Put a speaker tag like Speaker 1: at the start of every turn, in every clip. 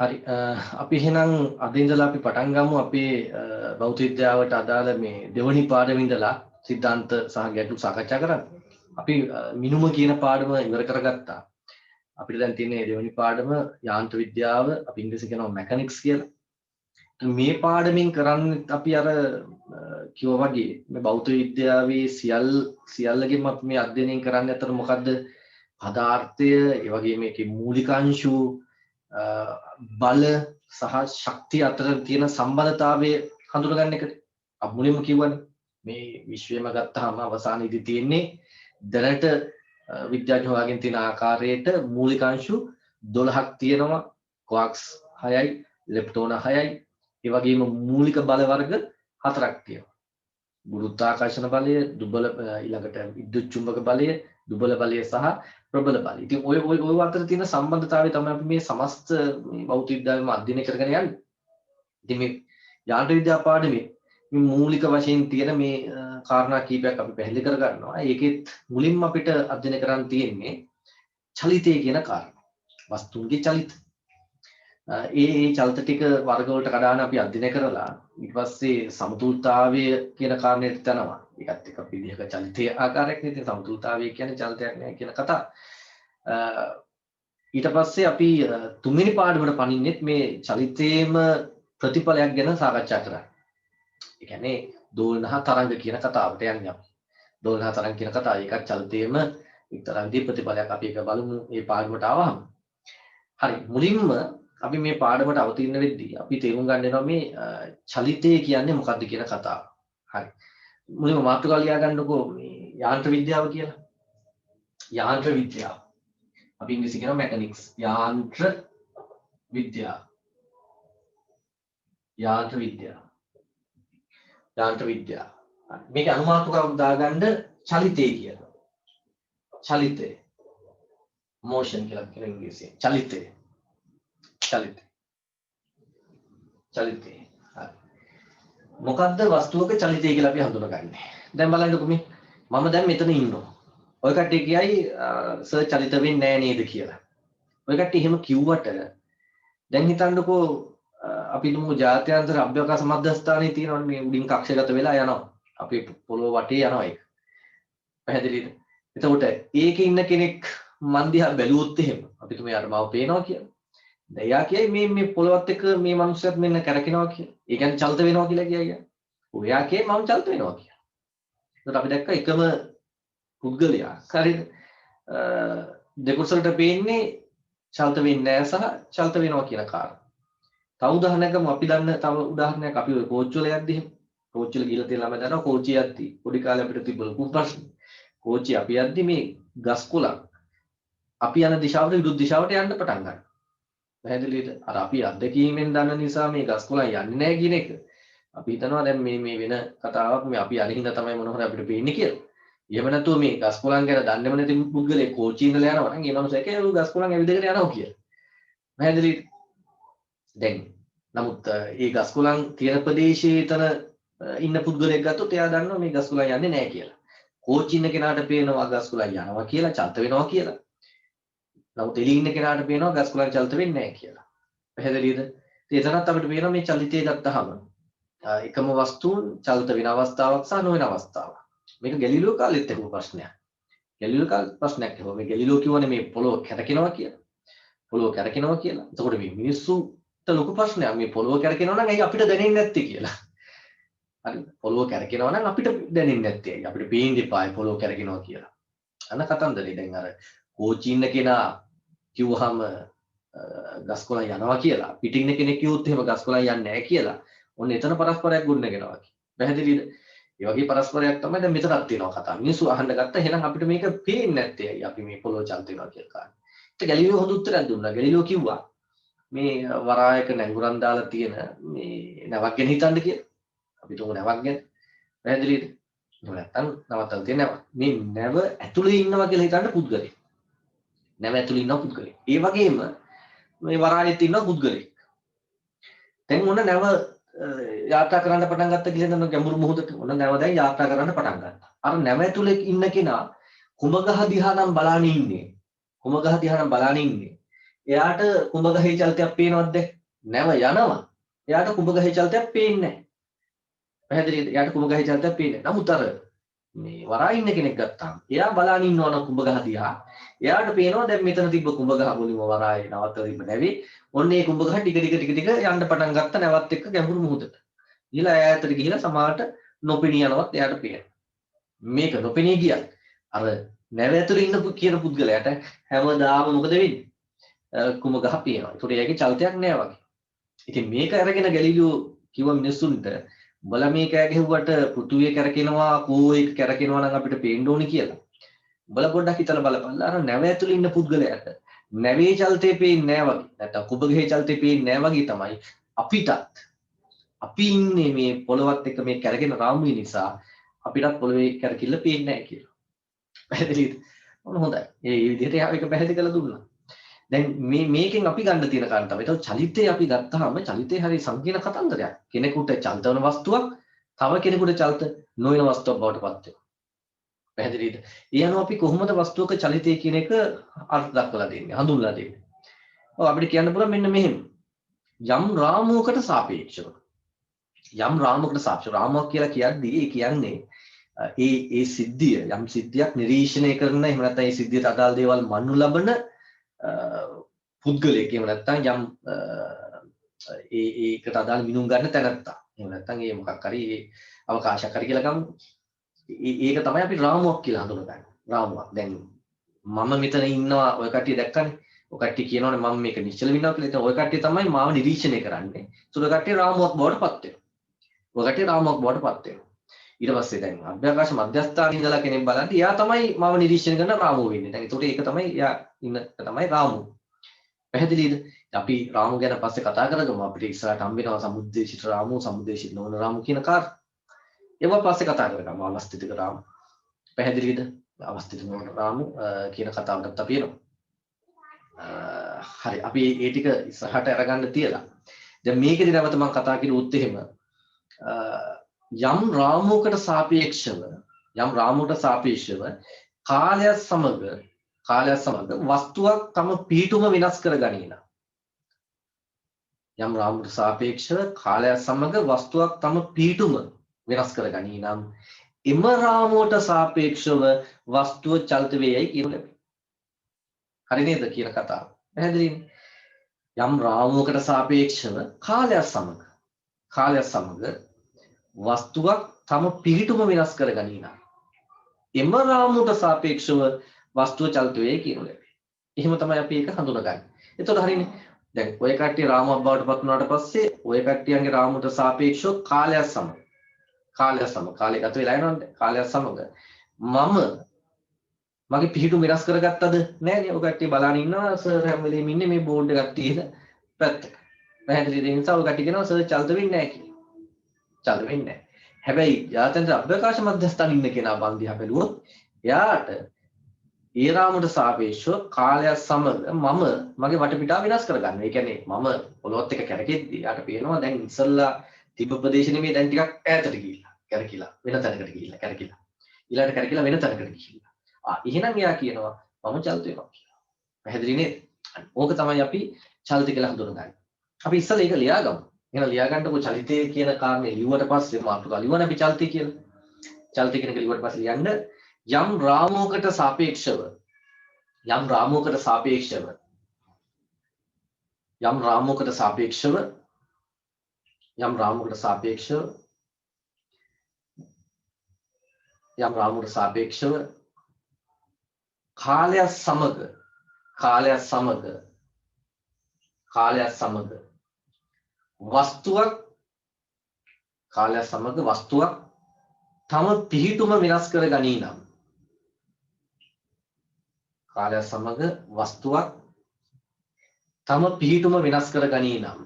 Speaker 1: හරි අපි එහෙනම් අද ඉඳලා අපි පටන් ගමු අපේ භෞතික විද්‍යාවට අදාළ මේ දෙවනි පාඩමේ ඉඳලා සිද්ධාන්ත සහ ගැටලු සාකච්ඡා කරන්න. අපි මිනුම කියන පාඩම ඉවර කරගත්තා. අපිට දැන් තියෙන්නේ දෙවනි පාඩම යාන්ත්‍ර විද්‍යාව අපි ඉංග්‍රීසි කියනවා මැකැනික්ස් කියලා. මේ පාඩමින් කරන්නේ අපි අර කිව්වා වගේ මේ භෞතික විද්‍යාවේ සියල්ලගෙම අපි මේ අධ්‍යයනය කරන්නේ අතර මොකද්ද? පදාර්ථය, ඒ වගේ මේකේ මූලික අංශු බල සහ ශක්තිය අතර තියෙන සම්බන්ධතාවය හඳුනගන්න එකට. අපි මුලින්ම කියවනේ මේ විශ්වයම ගත්තාම අවසානයේදී තියෙන්නේ දැනට විද්‍යාඥයෝ හොයාගෙන තියෙන ආකාරයට මූලික අංශු 12ක් තියෙනවා. ක්වාක්ස් 6යි, ලෙප්ටෝන 6යි, ඒ වගේම මූලික බල වර්ග 4ක් තියෙනවා. ගුරුත්වාකර්ෂණ බලය, දුබල ඊළඟට විද්‍යුත් චුම්බක බලය, දුබල බලය සහ ප්‍රබල බලය. ඉතින් ඔය අතර තියෙන සම්බන්ධතාවය තමයි අපි මේ සමස්ත භෞතික විද්‍යාවෙම අධ්‍යයනය කරගෙන යන්නේ. ඉතින් මේ යාන්ත්‍ර විද්‍යා පාඩමේ මේ මූලික වශයෙන් තියෙන මේ කාරණා කීපයක් අපි පැහැදිලි කර ගන්නවා. ඒකෙත් මුලින්ම අපිට අධ්‍යයනය කරන්න තියෙන්නේ චලිතය කියන කාරණා. වස්තුන්ගේ චලිත. ඒ චලිත ටික වර්ග වලට කඩාන අපි අධ්‍යයනය කරලා ඊට පස්සේ සමතුලිතතාවය කියන කාරණයට යනවා. ඒකත් එක්ක අපි විදිහක චලිතයේ ආකාරයක් නේ. ඉතින් සමතුලිතතාවය කියන්නේ චලිතයක් නෑ කියන කතාව. ඊට පස්සේ අපි තුන්වෙනි පාඩමට පනින්නෙත් මේ චලිතයේම ප්‍රතිඵලයක් ගැන සාකච්ඡා කරා. ඒ කියන්නේ දෝලන තරංග කියන කතාවට යන්නේ අපි. දෝලන තරංග කියන කතාව ඒකත් චලිතයේම එක්තරා විදිහේ ප්‍රතිඵලයක්. අපි ඒක බලමු මේ පාඩමට ආවහම. හරි මුලින්ම අපි මේ පාඩමට අවතීර්ණ වෙද්දී අපි තේරුම් ගන්න වෙනවා මේ චලිතය කියන්නේ මොකක්ද කියන කතාව. හරි. මුලින්ම මාතෘකාව ලියා ගන්නකො මේ යාන්ත්‍ර විද්‍යාව කියලා. යාන්ත්‍ර විද්‍යාව. අපි ඉංග්‍රීසි කියනවා මැකැනික්ස්. යාන්ත්‍ර විද්‍යාව. යාන්ත්‍ර විද්‍යාව. යාන්ත්‍ර විද්‍යාව. මේක අනුමාතුකව දාගන්න චලිතය කියලා. චලිතය. motion කියලා කියන ඉංග්‍රීසියෙන්. චලිතය. චලිතය. චලිතය. මොකද්ද වස්තුවක චලිතය කියලා අපි හඳුනගන්නේ. දැන් බලන්නකො මම දැන් මෙතන ඉන්නවා. ඔය කට්ටිය කියයි සර් චලිත වෙන්නේ නැහැ නේද කියලා. ඔය කට්ටිය එහෙම කිව්වට දැන් හිතන්නකෝ අපි දුමු ජාත්‍යන්තර අභ්‍යවකාශ මධ්‍යස්ථානයේ තියෙනවනේ මේ උඩින් කක්ෂගත වෙලා යනවා. අපි පොළොව වටේ යනවා ඒක. පැහැදිලිද? එතකොට ඒකේ ඉන්න කෙනෙක් මන් දිහා බැලුවොත් එහෙම අපි තුමේ අර මාව පේනවා කියලා. දැන් එයා කියයි මේ පොළොවත් එක්ක මේ මනුස්සයත් මෙන්න කැරකෙනවා කියලා. ඒ කියන්නේ චලිත වෙනවා කියලා කියයි. ඔයා කියයි මම චලිත වෙනවා කියලා. එතකොට අපි දැක්ක එකම පුද්ගලයා හරිද? දෙකොසලට පේන්නේ චලිත වෙන්නේ නැහැ සහ චලිත වෙනවා කියන කාරණා. තව උදාහරණයක්ම අපි දන්න තව උදාහරණයක් අපි ඔය කෝච්චි වල යද්දි එහෙම කෝච්චි වල ගිහලා තියෙන ළමයි දන්නවා කෝච්චි යද්දි පොඩි කාලේ අපිට තිබ්බ ලොකු ප්‍රශ්න. කෝච්චි අපි යද්දි මේ ගස් කොළන් අපි යන දිශාවට විරුද්ධ දිශාවට යන්න පටන් ගන්නවා. පැහැදිලිද? අර අපි අත්දැකීමෙන් දන්න නිසා මේ ගස් කොළන් යන්නේ නැහැ කියන එක. අපි හිතනවා දැන් මේ වෙන කතාවක් මේ අපි අනිහිඳ තමයි මොන හරි අපිට පේන්නේ කියලා. එහෙම නැතුව මේ ගස් කොළන් ගැන දන්නේම නැති පුද්ගලයෙක් කෝච්චි ඉඳලා යනවා නම් ඒ මනුස්සයා කියනවා ගස් කොළන් ඇවිදගෙන යනවා කියලා. පැහැදිලිද? දැන් නමුත් මේ ගස් කොළන් තියෙන ප්‍රදේශයේ තන ඉන්න පුද්ගලයෙක් ගත්තොත් එයා දන්නවා මේ ගස් කොළන් යන්නේ නැහැ කියලා. කෝච්චි ඉන්න කෙනාට පේනවා ගස් කොළන් යනවා කියලා, චලිත වෙනවා කියලා. නමුත් එළියේ ඉන්න කෙනාට පේනවා ගස් කොළන් චලිත වෙන්නේ නැහැ කියලා. පැහැදිලිද? එතනත් අපිට පේනවා මේ චලිතය ගත්තාම එකම වස්තුන් චලිත වෙන අවස්ථාවක් සහ නොවන අවස්ථාවක්. මේක ගැලීලියෝ කාලෙත් තිබුණු ප්‍රශ්නයක්. ගැලීලියෝ කාලේ ප්‍රශ්නයක් තිබුණා. මේ ගැලීලියෝ කියවනේ මේ පොළොව කැරකෙනවා කියලා. පොළොව කැරකෙනවා කියලා. එතකොට මේ මිනිස්සුන්ට ලොකු ප්‍රශ්නයක් මේ පොළොව කැරකෙනවා නම් ඇයි අපිට දැනෙන්නේ නැත්තේ කියලා. හරිද? පොළොව කැරකෙනවා නම් අපිට දැනෙන්නේ නැත්තේ ඇයි? අපිට පේන්නේ පායි පොළොව කැරකෙනවා කියලා. අන්න කතන්දරේ දැන් අර කෝච්චි ඉන්න කෙනා කිව්වහම ගස් කොළන් යනවා කියලා. පිටින් ඉන්න කෙනෙක් කිව්වොත් එහෙම ගස් කොළන් යන්නේ නැහැ කියලා. ඔන්න එතන පරස්පරයක් ගොඩනගෙනවා. පැහැදිලිද? ඒ වගේ පරස්පරයක් තමයි දැන් මෙතනක් තියෙනවා කතාව. මිනිස්සු අහන්න ගත්තා. එහෙනම් අපිට මේක පේන්නේ නැත්තේ ඇයි? අපි මේ පොළොව චලිත වෙනවා කියලා කාරණා. ඒක ගැලීලියෝ හොඳ උත්තරයක් දුන්නා. ගැලීලියෝ කිව්වා මේ වරායක නැංගුරන් දාලා තියෙන මේ නැවක් ගැන හිතන්න කියලා. අපි තුමු නැවක් ගැන. පැහැදිලිද? එහෙම නැත්නම් නවත්තලා තියෙන නැවක්. මේ නැව ඇතුලේ ඉන්නවා කියලා හිතන්න පුද්ගලෙක්. නැව ඇතුලේ ඉන්න පුද්ගලෙක්. ඒ වගේම මේ වරායෙත් ඉන්න පුද්ගලෙක්. දැන් ඔන්න නැව යාත්‍රා කරන්න පටන් ගත්ත කියලා නේද ගැඹුරු මොහොතට. ඔන්න නැව දැන් යාත්‍රා කරන්න පටන් ගත්තා. අර නැව ඇතුලේ ඉන්න කෙනා කුඹ ගහ දිහා නම් බලාගෙන ඉන්නේ. කුඹ ගහ දිහා නම් බලාගෙන ඉන්නේ. එයාට කුඹගහේ චලිතයක් පේනවද? නැව යනවා. එයාට කුඹගහේ චලිතයක් පේන්නේ නැහැ. පැහැදිලිද? එයාට කුඹගහේ චලිතයක් පේන්නේ නැහැ. නමුත් අර මේ වරා ඉන්න කෙනෙක් ගත්තාම එයා බලන් ඉන්නවා නම් කුඹගහ දිහා. එයාට පේනවා දැන් මෙතන තිබ්බ කුඹගහ මුලින්ම වරායේ නවත්තලා තිබ්බ නැවේ. ඔන්න ඒ කුඹගහ ටික යන්න පටන් ගත්ත නැවත් එක්ක ගැඹුරු මුහුදට. ගිහලා ඈතට ගිහලා සමහරට නොපෙනී යනවත් එයාට පේනවා. මේක නොපෙනී ගියත් අර නැව ඇතුලේ ඉන්න කියන පුද්ගලයාට හැමදාම මොකද වෙන්නේ? කුඹගහ පේනවා. ඒකට ඒකේ චලිතයක් නෑ වගේ. ඉතින් මේක අරගෙන ගැලීලියෝ කිව්ව මිනිස්සුන්ට උඹලා මේ කෑ ගැහුවට පෘථුවිය කැරකෙනවා කෝ එක කැරකෙනවා නම් අපිට පේන්න ඕනේ කියලා. උඹලා පොඩ්ඩක් හිතලා බලපල්ලා අර නැව ඇතුලේ ඉන්න පුද්ගලයාට නැවේ චලිතේ පේන්නේ නෑ වගේ. නැත්නම් කුඹගහේ චලිතේ පේන්නේ නෑ වගේ තමයි අපිටත්. අපි ඉන්නේ මේ පොළවත් එක්ක මේ කැරගෙන රාමුවේ නිසා අපිටත් පොළවේ කැරකිල්ල පේන්නේ නැහැ කියලා. පැහැදිලිද? මොන හොඳයි. මේ විදිහට යාව එක පැහැදිලි කරලා දුන්නා. දැන් මේකෙන් අපි ගන්න තියෙන කාරණා තමයි. ඒතකොට චලිතය අපි ගත්තාම චලිතය හරි සංකීර්ණ කතන්දරයක්. කෙනෙකුට චලිත වන වස්තුවක් තව කෙනෙකුට චලිත නොවන වස්තුවක් බවට පත් වෙනවා. පැහැදිලිද? ඒ අනුව අපි කොහොමද වස්තුවක චලිතය කියන එක අර්ථ දක්වලා දෙන්නේ, හඳුන්වලා දෙන්නේ. ඔව් අපිට කියන්න පුළුවන් මෙන්න මෙහෙම. යම් රාමුවකට සාපේක්ෂව යම් රාමුවකට සාපේක්ෂව රාමුවක් කියලා කියද්දී ඒ කියන්නේ ඒ සිද්ධිය යම් සිද්ධියක් නිරීක්ෂණය කරන එහෙම නැත්නම් ඒ සිද්ධියට අදාළ දේවල් මන්නු ලබන පුද්ගලයෙක් එහෙම නැත්නම් යම් ඒකට අදාළ මිනුම් ගන්න තැනත්තා. එහෙම නැත්නම් ඒ මොකක් හරි ඒ අවකාශයක් හරි කියලා ගමු. ඒක තමයි අපි රාමුවක් කියලා හඳුනගන්නේ. රාමුවක්. දැන් මම මෙතන ඉන්නවා ඔය කට්ටිය දැක්කනේ. ඔය කට්ටිය කියනවනේ මම මේක නිශ්චල වෙනවා කියලා. ඒතන ඔය කට්ටිය තමයි මාව නිරීක්ෂණය කරන්නේ. ඒක කට්ටිය රාමුවක් බවට පත් වෙනවා. ඔය කට්ටිය රාමුවක් බවට පත් වෙනවා. ඊට පස්සේ දැන් අභ්‍යවකාශ මධ්‍යස්ථානයේ ඉඳලා කෙනෙක් බලද්දි එයා තමයි මාව නිරීක්ෂණය කරන රාමුව වෙන්නේ. දැන් ඒකට ඒක තමයි එයා ඉන්න තමයි රාමුව. පැහැදිලිද? අපි රාමු ගැන පස්සේ කතා කරගමු. අපිට ඉස්සරහට හම්බ වෙනවා සමුද්දේශිත රාමු, සමුද්දේශිත නොවන රාමු කියන කාරණා. ඒවා පස්සේ කතා කරගමු. අවස්ථිතික රාමු. පැහැදිලිද? අවස්ථිතික නොවන රාමු කියන කතාවකට අපි එනවා. හරි. අපි ඒ ටික ඉස්සරහට අරගන්න තියලා. දැන් මේකේදී නැවත මම කතා කරුවොත් එහෙම යම් රාමුවකට සාපේක්ෂව කාලයත් සමග වස්තුවක් තම පිහිටුම වෙනස් කර ගනී නම් යම් රාමුවට සාපේක්ෂව කාලයත් සමග වස්තුවක් තම පිහිටුම වෙනස් කර ගනී නම් එම රාමුවට සාපේක්ෂව වස්තුව චලිත වේයයි කියනු ලැබේ. හරි නේද කියන කතාව? පැහැදිලිද? යම් රාමුවකට සාපේක්ෂව කාලයත් සමග වස්තුවක් තම පිහිටුම වෙනස් කර ගනී නම් එම රාමුවට සාපේක්ෂව වස්තුව චලිත වේ කියනු ලැබේ. එහෙම තමයි අපි ඒක හඳුනගන්නේ. එතකොට හරිනේ. දැන් ඔය කට්ටිය රාමුවක් බවට පත් වුණාට පස්සේ ඔය කට්ටියන්ගේ රාමුවට සාපේක්ෂව කාලයත් සමග කාලය ගත වෙලා යනවානේ. කාලයත් සමග මම මගේ පිහිටුම වෙනස් කරගත්තද? නෑනේ. ඔය කට්ටිය බලන් ඉන්නවා සර් හැම වෙලේම ඉන්නේ මේ බෝඩ් එකක් තියලා පැත්තක. පැහැදිලිද? ඒ නිසා ඔය කට්ටිය කියනවා සර් චලිත වෙන්නේ නැහැ කියලා. චලිත වෙන්නේ නැහැ. හැබැයි ජාත්‍යන්තර අභ්‍යවකාශ මධ්‍යස්ථානයේ ඉන්න කෙනා බන්දියා බැලුවොත් එයාට ඒ රාමුවට සාපේක්ෂව කාලයත් සමග මම මගේ වටපිටාව වෙනස් කරගන්නවා. ඒ කියන්නේ මම පොළොවත් එක කැරකෙද්දී යාට පේනවා දැන් ඉස්සල්ලා තිබ්බ ප්‍රදේශෙ නෙමෙයි දැන් ටිකක් ඈතට ගිහිල්ලා කැරකිලා වෙන තැනකට ගිහිල්ලා කැරකිලා ඊළඟට කැරකිලා වෙන තැනකට ගිහිල්ලා. එහෙනම් එයා කියනවා මම චලිත වෙනවා කියලා. පැහැදිලි නේද? ඕක තමයි අපි චලිත කියලා හඳුනගන්නේ. අපි ඉස්සල්ලා ඒක ලියාගමු. එහෙනම් ලියා ගන්නකො චලිතය කියන කාරණේ ලියුවට පස්සේ මාතෘකා ලියවන අපි චලිතය කියලා. චලිතය කියන එක ලියුවට පස්සේ ලියන්න යම් රාමුවකට සාපේක්ෂව කාලයත් සමග වස්තුවක් තම පිහිටුම වෙනස් කර ගනී නම් කාලයත් සමග වස්තුවක් තම පිහිටුම වෙනස් කර ගනී නම්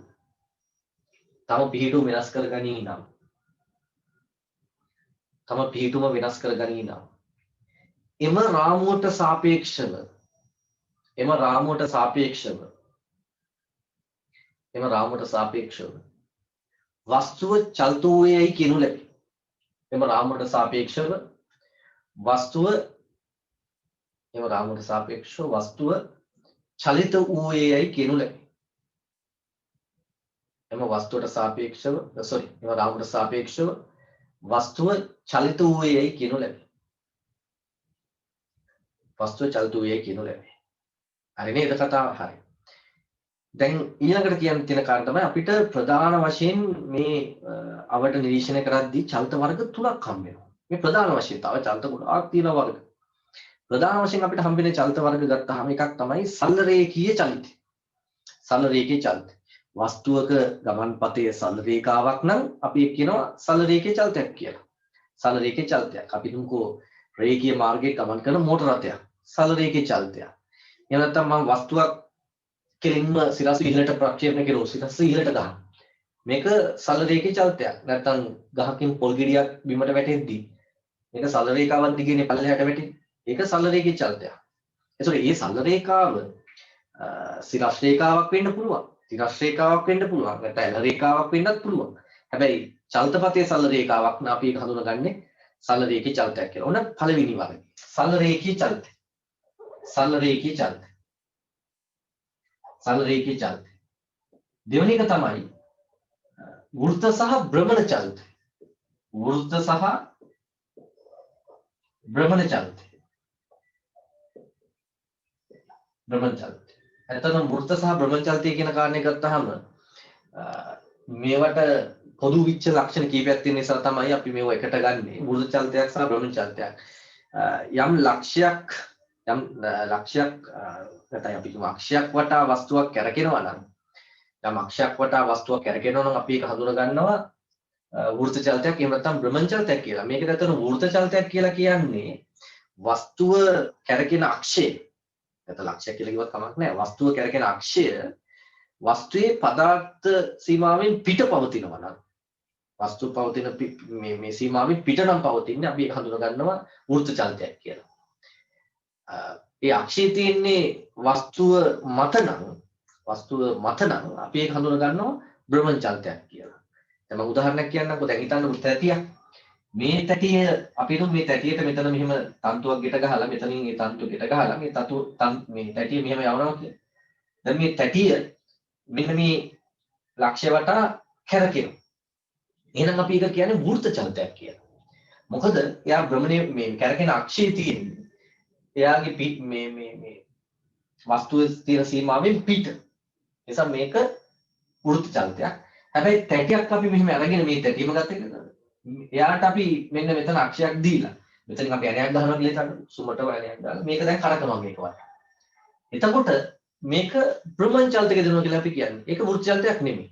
Speaker 1: එම රාමුවට සාපේක්ෂව වස්තුව චලිත වූයේයි කියනු ලැබේ. එම රාමුවට සාපේක්ෂව වස්තුව චලිත වූයේයි කියනු ලැබේ. එම වස්තුවට සාපේක්ෂව එම රාමුවට සාපේක්ෂව වස්තුව චලිත වූයේයි කියනු ලැබේ. වස්තුව චලිත වූයේයි කියනු ලැබේ. හරි නේද කතාව? හරි. දැන් ඊළඟට කියන්න තියෙන කාරණා තමයි අපිට ප්‍රධාන වශයෙන් මේ අවට නිරීක්ෂණය කරද්දී චලිත වර්ග තුනක් හම්බ වෙනවා. මේ ප්‍රධාන වශයෙන් තව චලිත ගොඩාක් තියෙන වර්ග. ප්‍රධාන වශයෙන් අපිට හම්බෙන චලිත වර්ග ගත්තාම එකක් තමයි සරල රේඛීය චලිතය. සරල රේඛීය චලිතය. වස්තුවක ගමන්පතේ සරල රේඛාවක් නම් අපි කියනවා සරල රේඛීය චලිතයක් කියලා. සරල රේඛීය චලිතයක්. අපි තුමුකෝ රේඛීය මාර්ගයේ ගමන් කරන මෝටර රථයක්. සරල රේඛීය චලිතයක්. එහෙම නැත්නම් මම වස්තුවක් කෙලින්ම සිරස ඉහළට ප්‍රක්ෂේපණය කෙරුවොත් සිරස ඉහළට ගන්න. මේක සරල රේඛීය චලිතයක්. නැත්නම් ගහකින් පොල් ගෙඩියක් බිමට වැටෙද්දී මේක සරල රේඛාවක් දිගේනේ පල්ලෙහාට වැටෙන්නේ. ඒක සරල රේඛීය චලිතයක්. ඒසොර මේ සරල රේඛාව සිරස් රේඛාවක් වෙන්න පුළුවන්. තිරස් රේඛාවක් වෙන්න පුළුවන්. නැත්නම් එළ රේඛාවක් වෙන්නත් පුළුවන්. හැබැයි චලිතපතේ සරල රේඛාවක් නම් අපි ඒක හඳුනගන්නේ සරල රේඛීය චලිතයක් කියලා. ඔන්න පළවෙනි වර්ගය. සරල රේඛීය චලිතය. සරල රේඛීය චලිතය. සරල රේඛීය චලිතය. දෙවෙනි එක තමයි වෘත්ත සහ භ්‍රමණ චලිතය. වෘත්ත සහ භ්‍රමණ චලිතය. භ්‍රමණ චලිතය. එතන වෘත්ත සහ භ්‍රමණ චලිතය කියන කාරණේ ගත්තාම මේවට පොදු විච්ච ලක්ෂණ කීපයක් තියෙන නිසා තමයි අපි මේව එකට ගන්නෙ. වෘත්ත චලිතයක් සහ භ්‍රමණ චලිතයක්. යම් ලක්ෂයක් නැත්නම් අපි කියමු අක්ෂයක් වටා වස්තුවක් කැරකෙනවා නම් යම් අක්ෂයක් වටා වස්තුවක් කැරකෙනවා නම් අපි ඒක හඳුනා ගන්නවා වෘත්ත චලිතයක් එහෙම නැත්නම් භ්‍රමණ චලිතයක් කියලා. මේකද අතන වෘත්ත චලිතයක් කියලා කියන්නේ වස්තුව කැරකෙන අක්ෂය. නැත්නම් ලක්ෂයක් කියලා කිව්වත් කමක් නැහැ. වස්තුව කැරකෙන අක්ෂය වස්තුවේ පදාර්ථ සීමාවෙන් පිට පවතිනවා නම් වස්තු පවතින මේ සීමාවෙන් පිට නම් පවතින්නේ අපි ඒක හඳුනා ගන්නවා වෘත්ත චලිතයක් කියලා. ඒ අක්ෂයේ තියෙන්නේ වස්තුව මත නම් අපි ඒක හඳුනා ගන්නවා භ්‍රමණ චලිතයක් කියලා. දැන් මම උදාහරණයක් කියන්නම්කෝ. දැන් හිතන්නකෝ තැටියක්. මේ තැටිය අපි හිතමු මේ තැටියට මෙතන මෙහෙම තන්තුවක් ගෙට ගහලා මෙතනින් මේ තන්තුව ගෙට ගහලා මේ මේ තැටිය මෙහෙම යවනවා කියලා. දැන් මේ තැටිය මෙන්න මේ ලක්ෂ්‍ය වටා කැරකෙනවා. එහෙනම් අපි ඒක කියන්නේ වෘත්ත චලිතයක් කියලා. මොකද එයා භ්‍රමණයේ මේ කැරකෙන අක්ෂයේ තියෙන්නේ එයාගේ මේ වස්තුවේ තියෙන සීමාවෙන් පිට. නිසා මේක වෘත්ත චලිතයක්. හැබැයි තැටියක් අපි මෙහෙම අරගෙන මේ තැටියම ගත්ත එක. එයාට අපි මෙන්න මෙතන අක්ෂයක් දීලා මෙතනින් අපි ඇණයක් ගන්නවා කියලා හිතන්න. සුමටව ඇණයක් දාලා මේක දැන් කරකනවා මේක වටා. එතකොට මේක භ්‍රමණ චලිතයක දෙනවා කියලා අපි කියන්නේ. ඒක වෘත්ත චලිතයක් නෙමෙයි.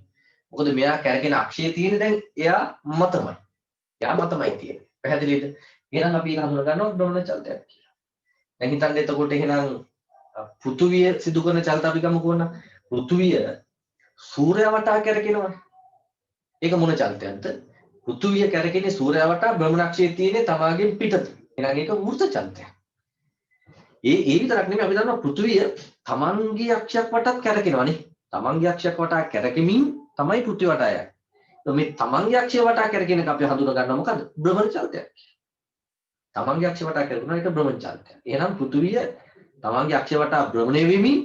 Speaker 1: මොකද මෙයා කැරකෙන අක්ෂයේ තියෙන දැන් එයා මතමයි. එයා මතමයි තියෙන්නේ. පැහැදිලිද? එහෙනම් අපි ඒක හඳුනා ගන්නවා භ්‍රමණ චලිතයක් කියලා. දැන් හිතන්න එතකොට එහෙනම් පෘථුවිය සිදු කරන චලිත අපි ගමුකෝ නම් පෘථුවිය සූර්යයා වටා කැරකෙනවා. ඒක මොන චලිතයක්ද? පෘථුවිය කැරකෙන්නේ සූර්යයා වටා භ්‍රමණක්ෂයේ තියෙන්නේ තමාගෙන් පිටත. එහෙනම් ඒක වෘත්ත චලිතයක්. ඒ විතරක් නෙමෙයි අපි දන්නවා පෘථුවිය තමන්ගේ අක්ෂයක් වටාත් කැරකෙනවානේ. තමන්ගේ අක්ෂයක් වටා කැරකෙමින් තමයි පෘථිවිය වටා යන්නේ. මේ තමන්ගේ අක්ෂය වටා කැරකෙන එක අපි හඳුනා ගන්නවා මොකද්ද? භ්‍රමණ චලිතයක්. තමන්ගේ අක්ෂය වටා කැරකුණා ඒක භ්‍රමණ චලිතයක්. එහෙනම් පෘථිවිය තමන්ගේ අක්ෂය වටා භ්‍රමණය වෙමින්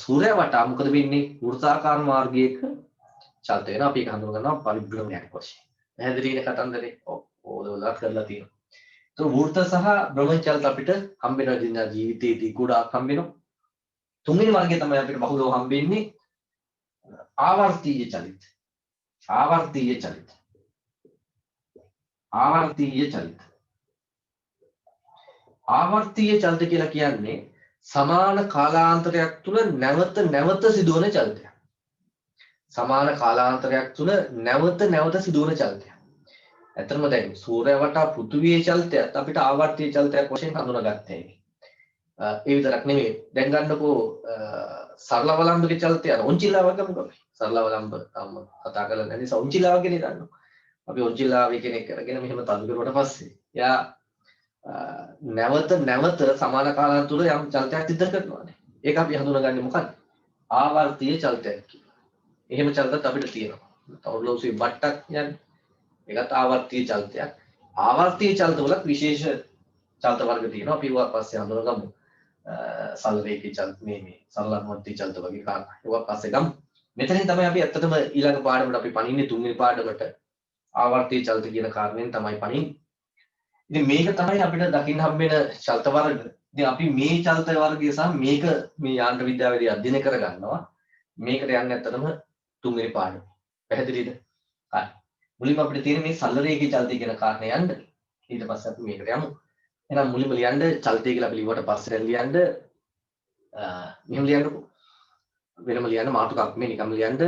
Speaker 1: සූර්යයා වටා මොකද වෙන්නේ? වෘත්තාකාර මාර්ගයක චලිත වෙනවා. අපි ඒක හඳුනා ගන්නවා පරිභ්‍රමණයක් වශයෙන්. පැහැදිලිද කතන්දරේ? ඕක කරලා තියෙනවා. तो වෘත්ත සහ භ්‍රමණ චලිත අපිට හම්බ වෙන දින ජීවිතයේදී ගොඩාක් හම්බ වෙනවා. තුන්වෙනි වර්ගය තමයි අපිට බහුලව හම්බ වෙන්නේ ආවර්තීය චලිත. ආවර්තීය චලිත. ආවර්තීය චලිත. ආවර්තීය චලිත කියලා කියන්නේ සමාන කාලාන්තරයක් තුල නැවත සිදුවන චලිතයක්. සමාන කාලාන්තරයක් තුල නැවත සිදුවන චලිතයක්. ඇත්තටම දැන් සූර්යයා වටා පෘථිවියේ චලිතයත් අපිට ආවර්තීය චලිතයක් වශයෙන් හඳුනාගත්තා ඒක. ඒ විතරක් නෙමෙයි. දැන් ගන්නකෝ සරල වලම්බගේ චලිතය ඔන්චිලාව ගමුකෝ. සරල වලම්බ තම කතා කරලා නැති ඔන්චිලාව කෙනෙක් ගන්නවා. අපි ඔන්චිලාවේ කෙනෙක් කරගෙන මෙහෙම තල්ලු කරුවට පස්සේ එයා නැවත සමාන කාලයක් තුල යම් චලිතයක් සිද්ධ කරනවානේ. ඒක අපි හඳුනාගන්නේ මොකක්ද? ආවර්තීය චලිතයක් කියලා. එහෙම චලිතත් අපිට තියෙනවා. තවලෝසි බට්ටක් යන්නේ. ඒකත් ආවර්තීය චලිතයක්. ආවර්තීය චලිත වල විශේෂ චලිත වර්ග තියෙනවා. අපි ඒවා පස්සේ හඳුනගමු. සරල රේඛී චලිත මේ සරලානුවර්ති චලිත වගේ කාරණා. ඒක පස්සේ ගමු. මෙතනින් තමයි අපි ඇත්තටම ඊළඟ පාඩමට අපි පණින්නේ තුන්වෙනි පාඩමට ආවර්තී චලිත කියන කාරණයෙන් තමයි පණින්නේ. ඉතින් මේක තමයි අපිට දකින්න හම්බෙන චලිත වර්ග. ඉතින් අපි මේ චලිත වර්ගය සහ මේක මේ යාන්ත්‍ර විද්‍යාවේදී අධ්‍යයනය කරගන්නවා. මේකට යන්නේ ඇත්තටම තුන්වෙනි පාඩම. පැහැදිලිද? හරි. මුලින්ම අපිට තියෙන මේ සරල රේඛී චලිතය කියන කාරණේ යන්න. ඊට පස්සේ අපි මේකට යමු. එහෙනම් මුලින්ම ලියන්න චලිතය කියලා අපි ලිව්වට පස්සේ ලියන්න මෙහෙම ලියන්නකො. වෙනම ලියන්න මාතෘකාවක් මේ නිකම් ලියන්න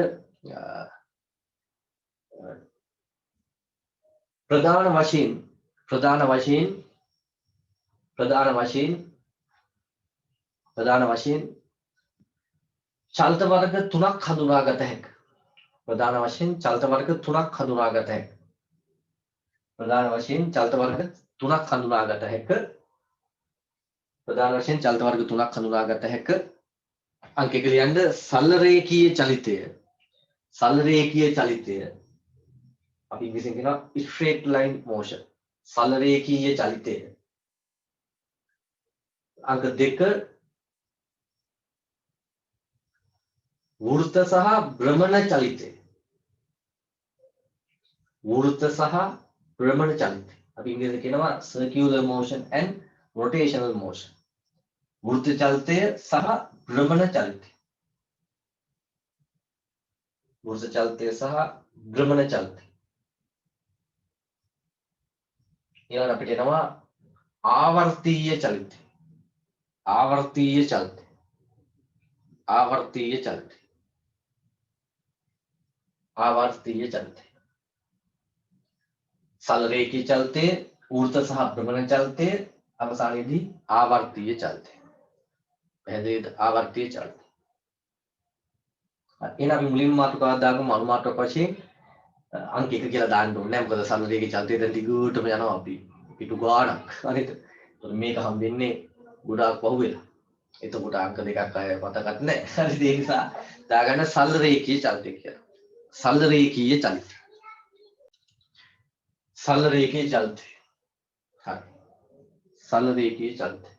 Speaker 1: ප්‍රධාන වශයෙන් චලිත වර්ග තුනක් හඳුනාගත හැකියි. ප්‍රධාන වශයෙන් චලිත වර්ග තුනක් හඳුනාගත හැකියි. ප්‍රධාන වශයෙන් චලිත වර්ග තුනක් හඳුනාගත හැකියි. ප්‍රධාන වශයෙන් චලිත වර්ග තුනක් හඳුනාගත හැකියි. අංක 1 ලියන්න සරල රේඛීය චලිතය. සරල රේඛීය චලිතය අපි ඉංග්‍රීසියෙන් කියනවා straight line motion. සරල රේඛීය චලිතය. අංක 2 වෘත්ත සහ භ්‍රමණ චලිතය. වෘත්ත සහ භ්‍රමණ චලිතය. අපි ඉංග්‍රීසියෙන් කියනවා circular motion and rotational motion. වෘත්ත චලිතය සහ භ්‍රමණ චලිතය. වෘත්ත චලිතය සහ භ්‍රමණ චලිතය. ඊළඟට අපිට එනවා ආවර්තීය චලිතය. ආවර්තීය චලිතය. ආවර්තීය චලිතය. ආවර්තීය චලිතය. සරල රේඛීය චලිතය, වෘත්ත සහ භ්‍රමණ චලිතය, අවසානයේදී ආවර්තීය චලිතය. පැහැදිලිද? ආවර්තීය චලිතය. එහෙනම් අපි මුලින්ම මාතෘකාවක් දාගමු අනුමාත්‍රක වශයෙන් අංක 1 කියලා දාන්න ඕනේ නැහැ. මොකද සරල රේඛීය චලිතය දැන් දිගටම යනවා අපි පිටු ගානක්. හරිද? ඒතකොට මේක හම්බෙන්නේ ගොඩාක් පහුවෙලා. එතකොට අංක දෙකක් අය මතකත් නැහැ. හරිද? ඒ නිසා දාගන්න සරල රේඛීය චලිතය කියලා. සරල රේඛීය චලිතය. සරල රේඛීය චලිතය. හරි. සරල රේඛීය චලිතය.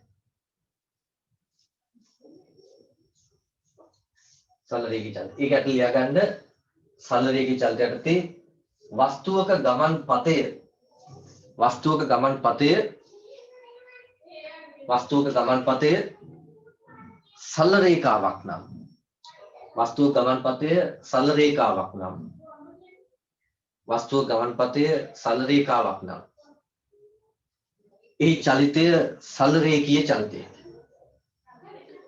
Speaker 1: සරල රේඛීය චලිතය. ඒකට ලියා ගන්න සරල රේඛීය චලිතයට වස්තුවක ගමන් පතය සරල රේඛාවක් නම් වස්තුව ගමන් පතය සරල රේඛාවක් නම් ඒ චලිතය සරල රේඛීය චලිතය.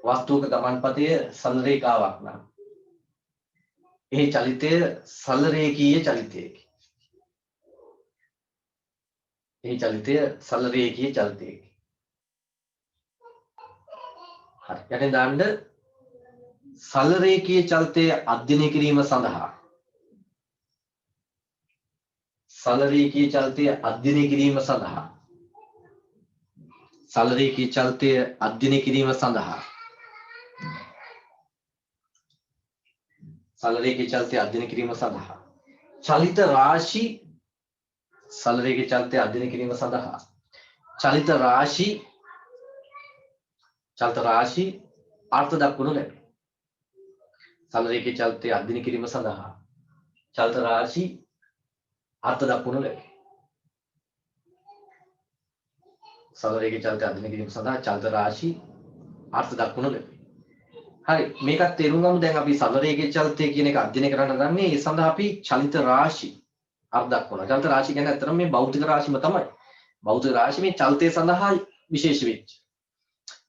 Speaker 1: වස්තුවක ගමන් පතය සරල රේඛාවක් නම් ඒ චලිතය සරල රේඛීය චලිතයකි. ඒ චලිතය සරල රේඛීය චලිතයකි. හරි. යටින් දාන්න සරල රේඛීය චලිතය අධ්‍යයනය කිරීම සඳහා සරල රේඛීය චලිතය අධ්‍යයනය කිරීම සඳහා සරල රේඛීය චලිතය අධ්‍යයනය කිරීම සඳහා සරල රේඛීය චලිතය අධ්‍යයනය කිරීම සඳහා චලිත රාශි සරල රේඛීය චලිතය අධ්‍යයනය කිරීම සඳහා චලිත රාශි අර්ථ දක්වනු ලැබේ. සරල රේඛීය චලිතය අධ්‍යයනය කිරීම සඳහා චලිත රාශි අර්ථ දක්වනු ලැබේ. සරල රේඛීය චලිතය අධ්‍යයනය කිරීම සඳහා චලිත රාශි අර්ථ දක්වනු ලැබේ. හරි, මේකත් තේරුම් ගමු. දැන් අපි සරල රේඛීය චලිතය කියන එක අධ්‍යයනය කරන්න ගන්නේ ඒ සඳහා අපි චලිත රාශි අර්ථ දක්වනවා. චලිත රාශි කියන්නේ අතරම මේ භෞතික රාශිම තමයි. භෞතික රාශි මේ චලිතය සඳහා විශේෂ වෙච්ච.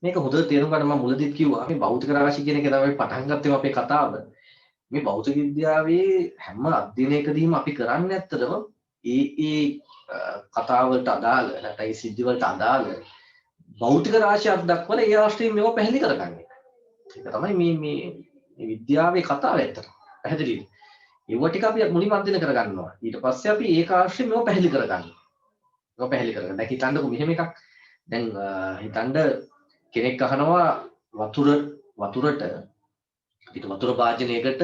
Speaker 1: මේක හොඳට තේරුම් ගන්න මම මුලදීත් කිව්වා මේ භෞතික රාශි කියන එක තමයි පටන් ගත්තේ අපේ කතාව. මේ භෞතික විද්‍යාවේ හැම අධ්‍යයනයකදීම අපි කරන්නේ ඇත්තටම ඒ කතාවලට අදාළ නැත්නම් ඒ සිද්ධි වලට අදාළ භෞතික රාශියක් දක්වලා ඒ ආශ්‍රයෙන් මේව පැහැදිලි කරගන්නේ. ඒක තමයි මේ විද්‍යාවේ කතාව ඇත්තට. පැහැදිලිද? ඒව ටික අපි මුලින්ම අධ්‍යයනය කරගන්නවා. ඊට පස්සේ අපි ඒක ආශ්‍රයෙන් මේව පැහැදිලි කරගන්නවා. මේව පැහැදිලි කරගන්න. දැන් හිතන්නකො මෙහෙම එකක්. දැන් හිතන්න කෙනෙක් අහනවා වතුරට අපිට වතුර භාජනයකට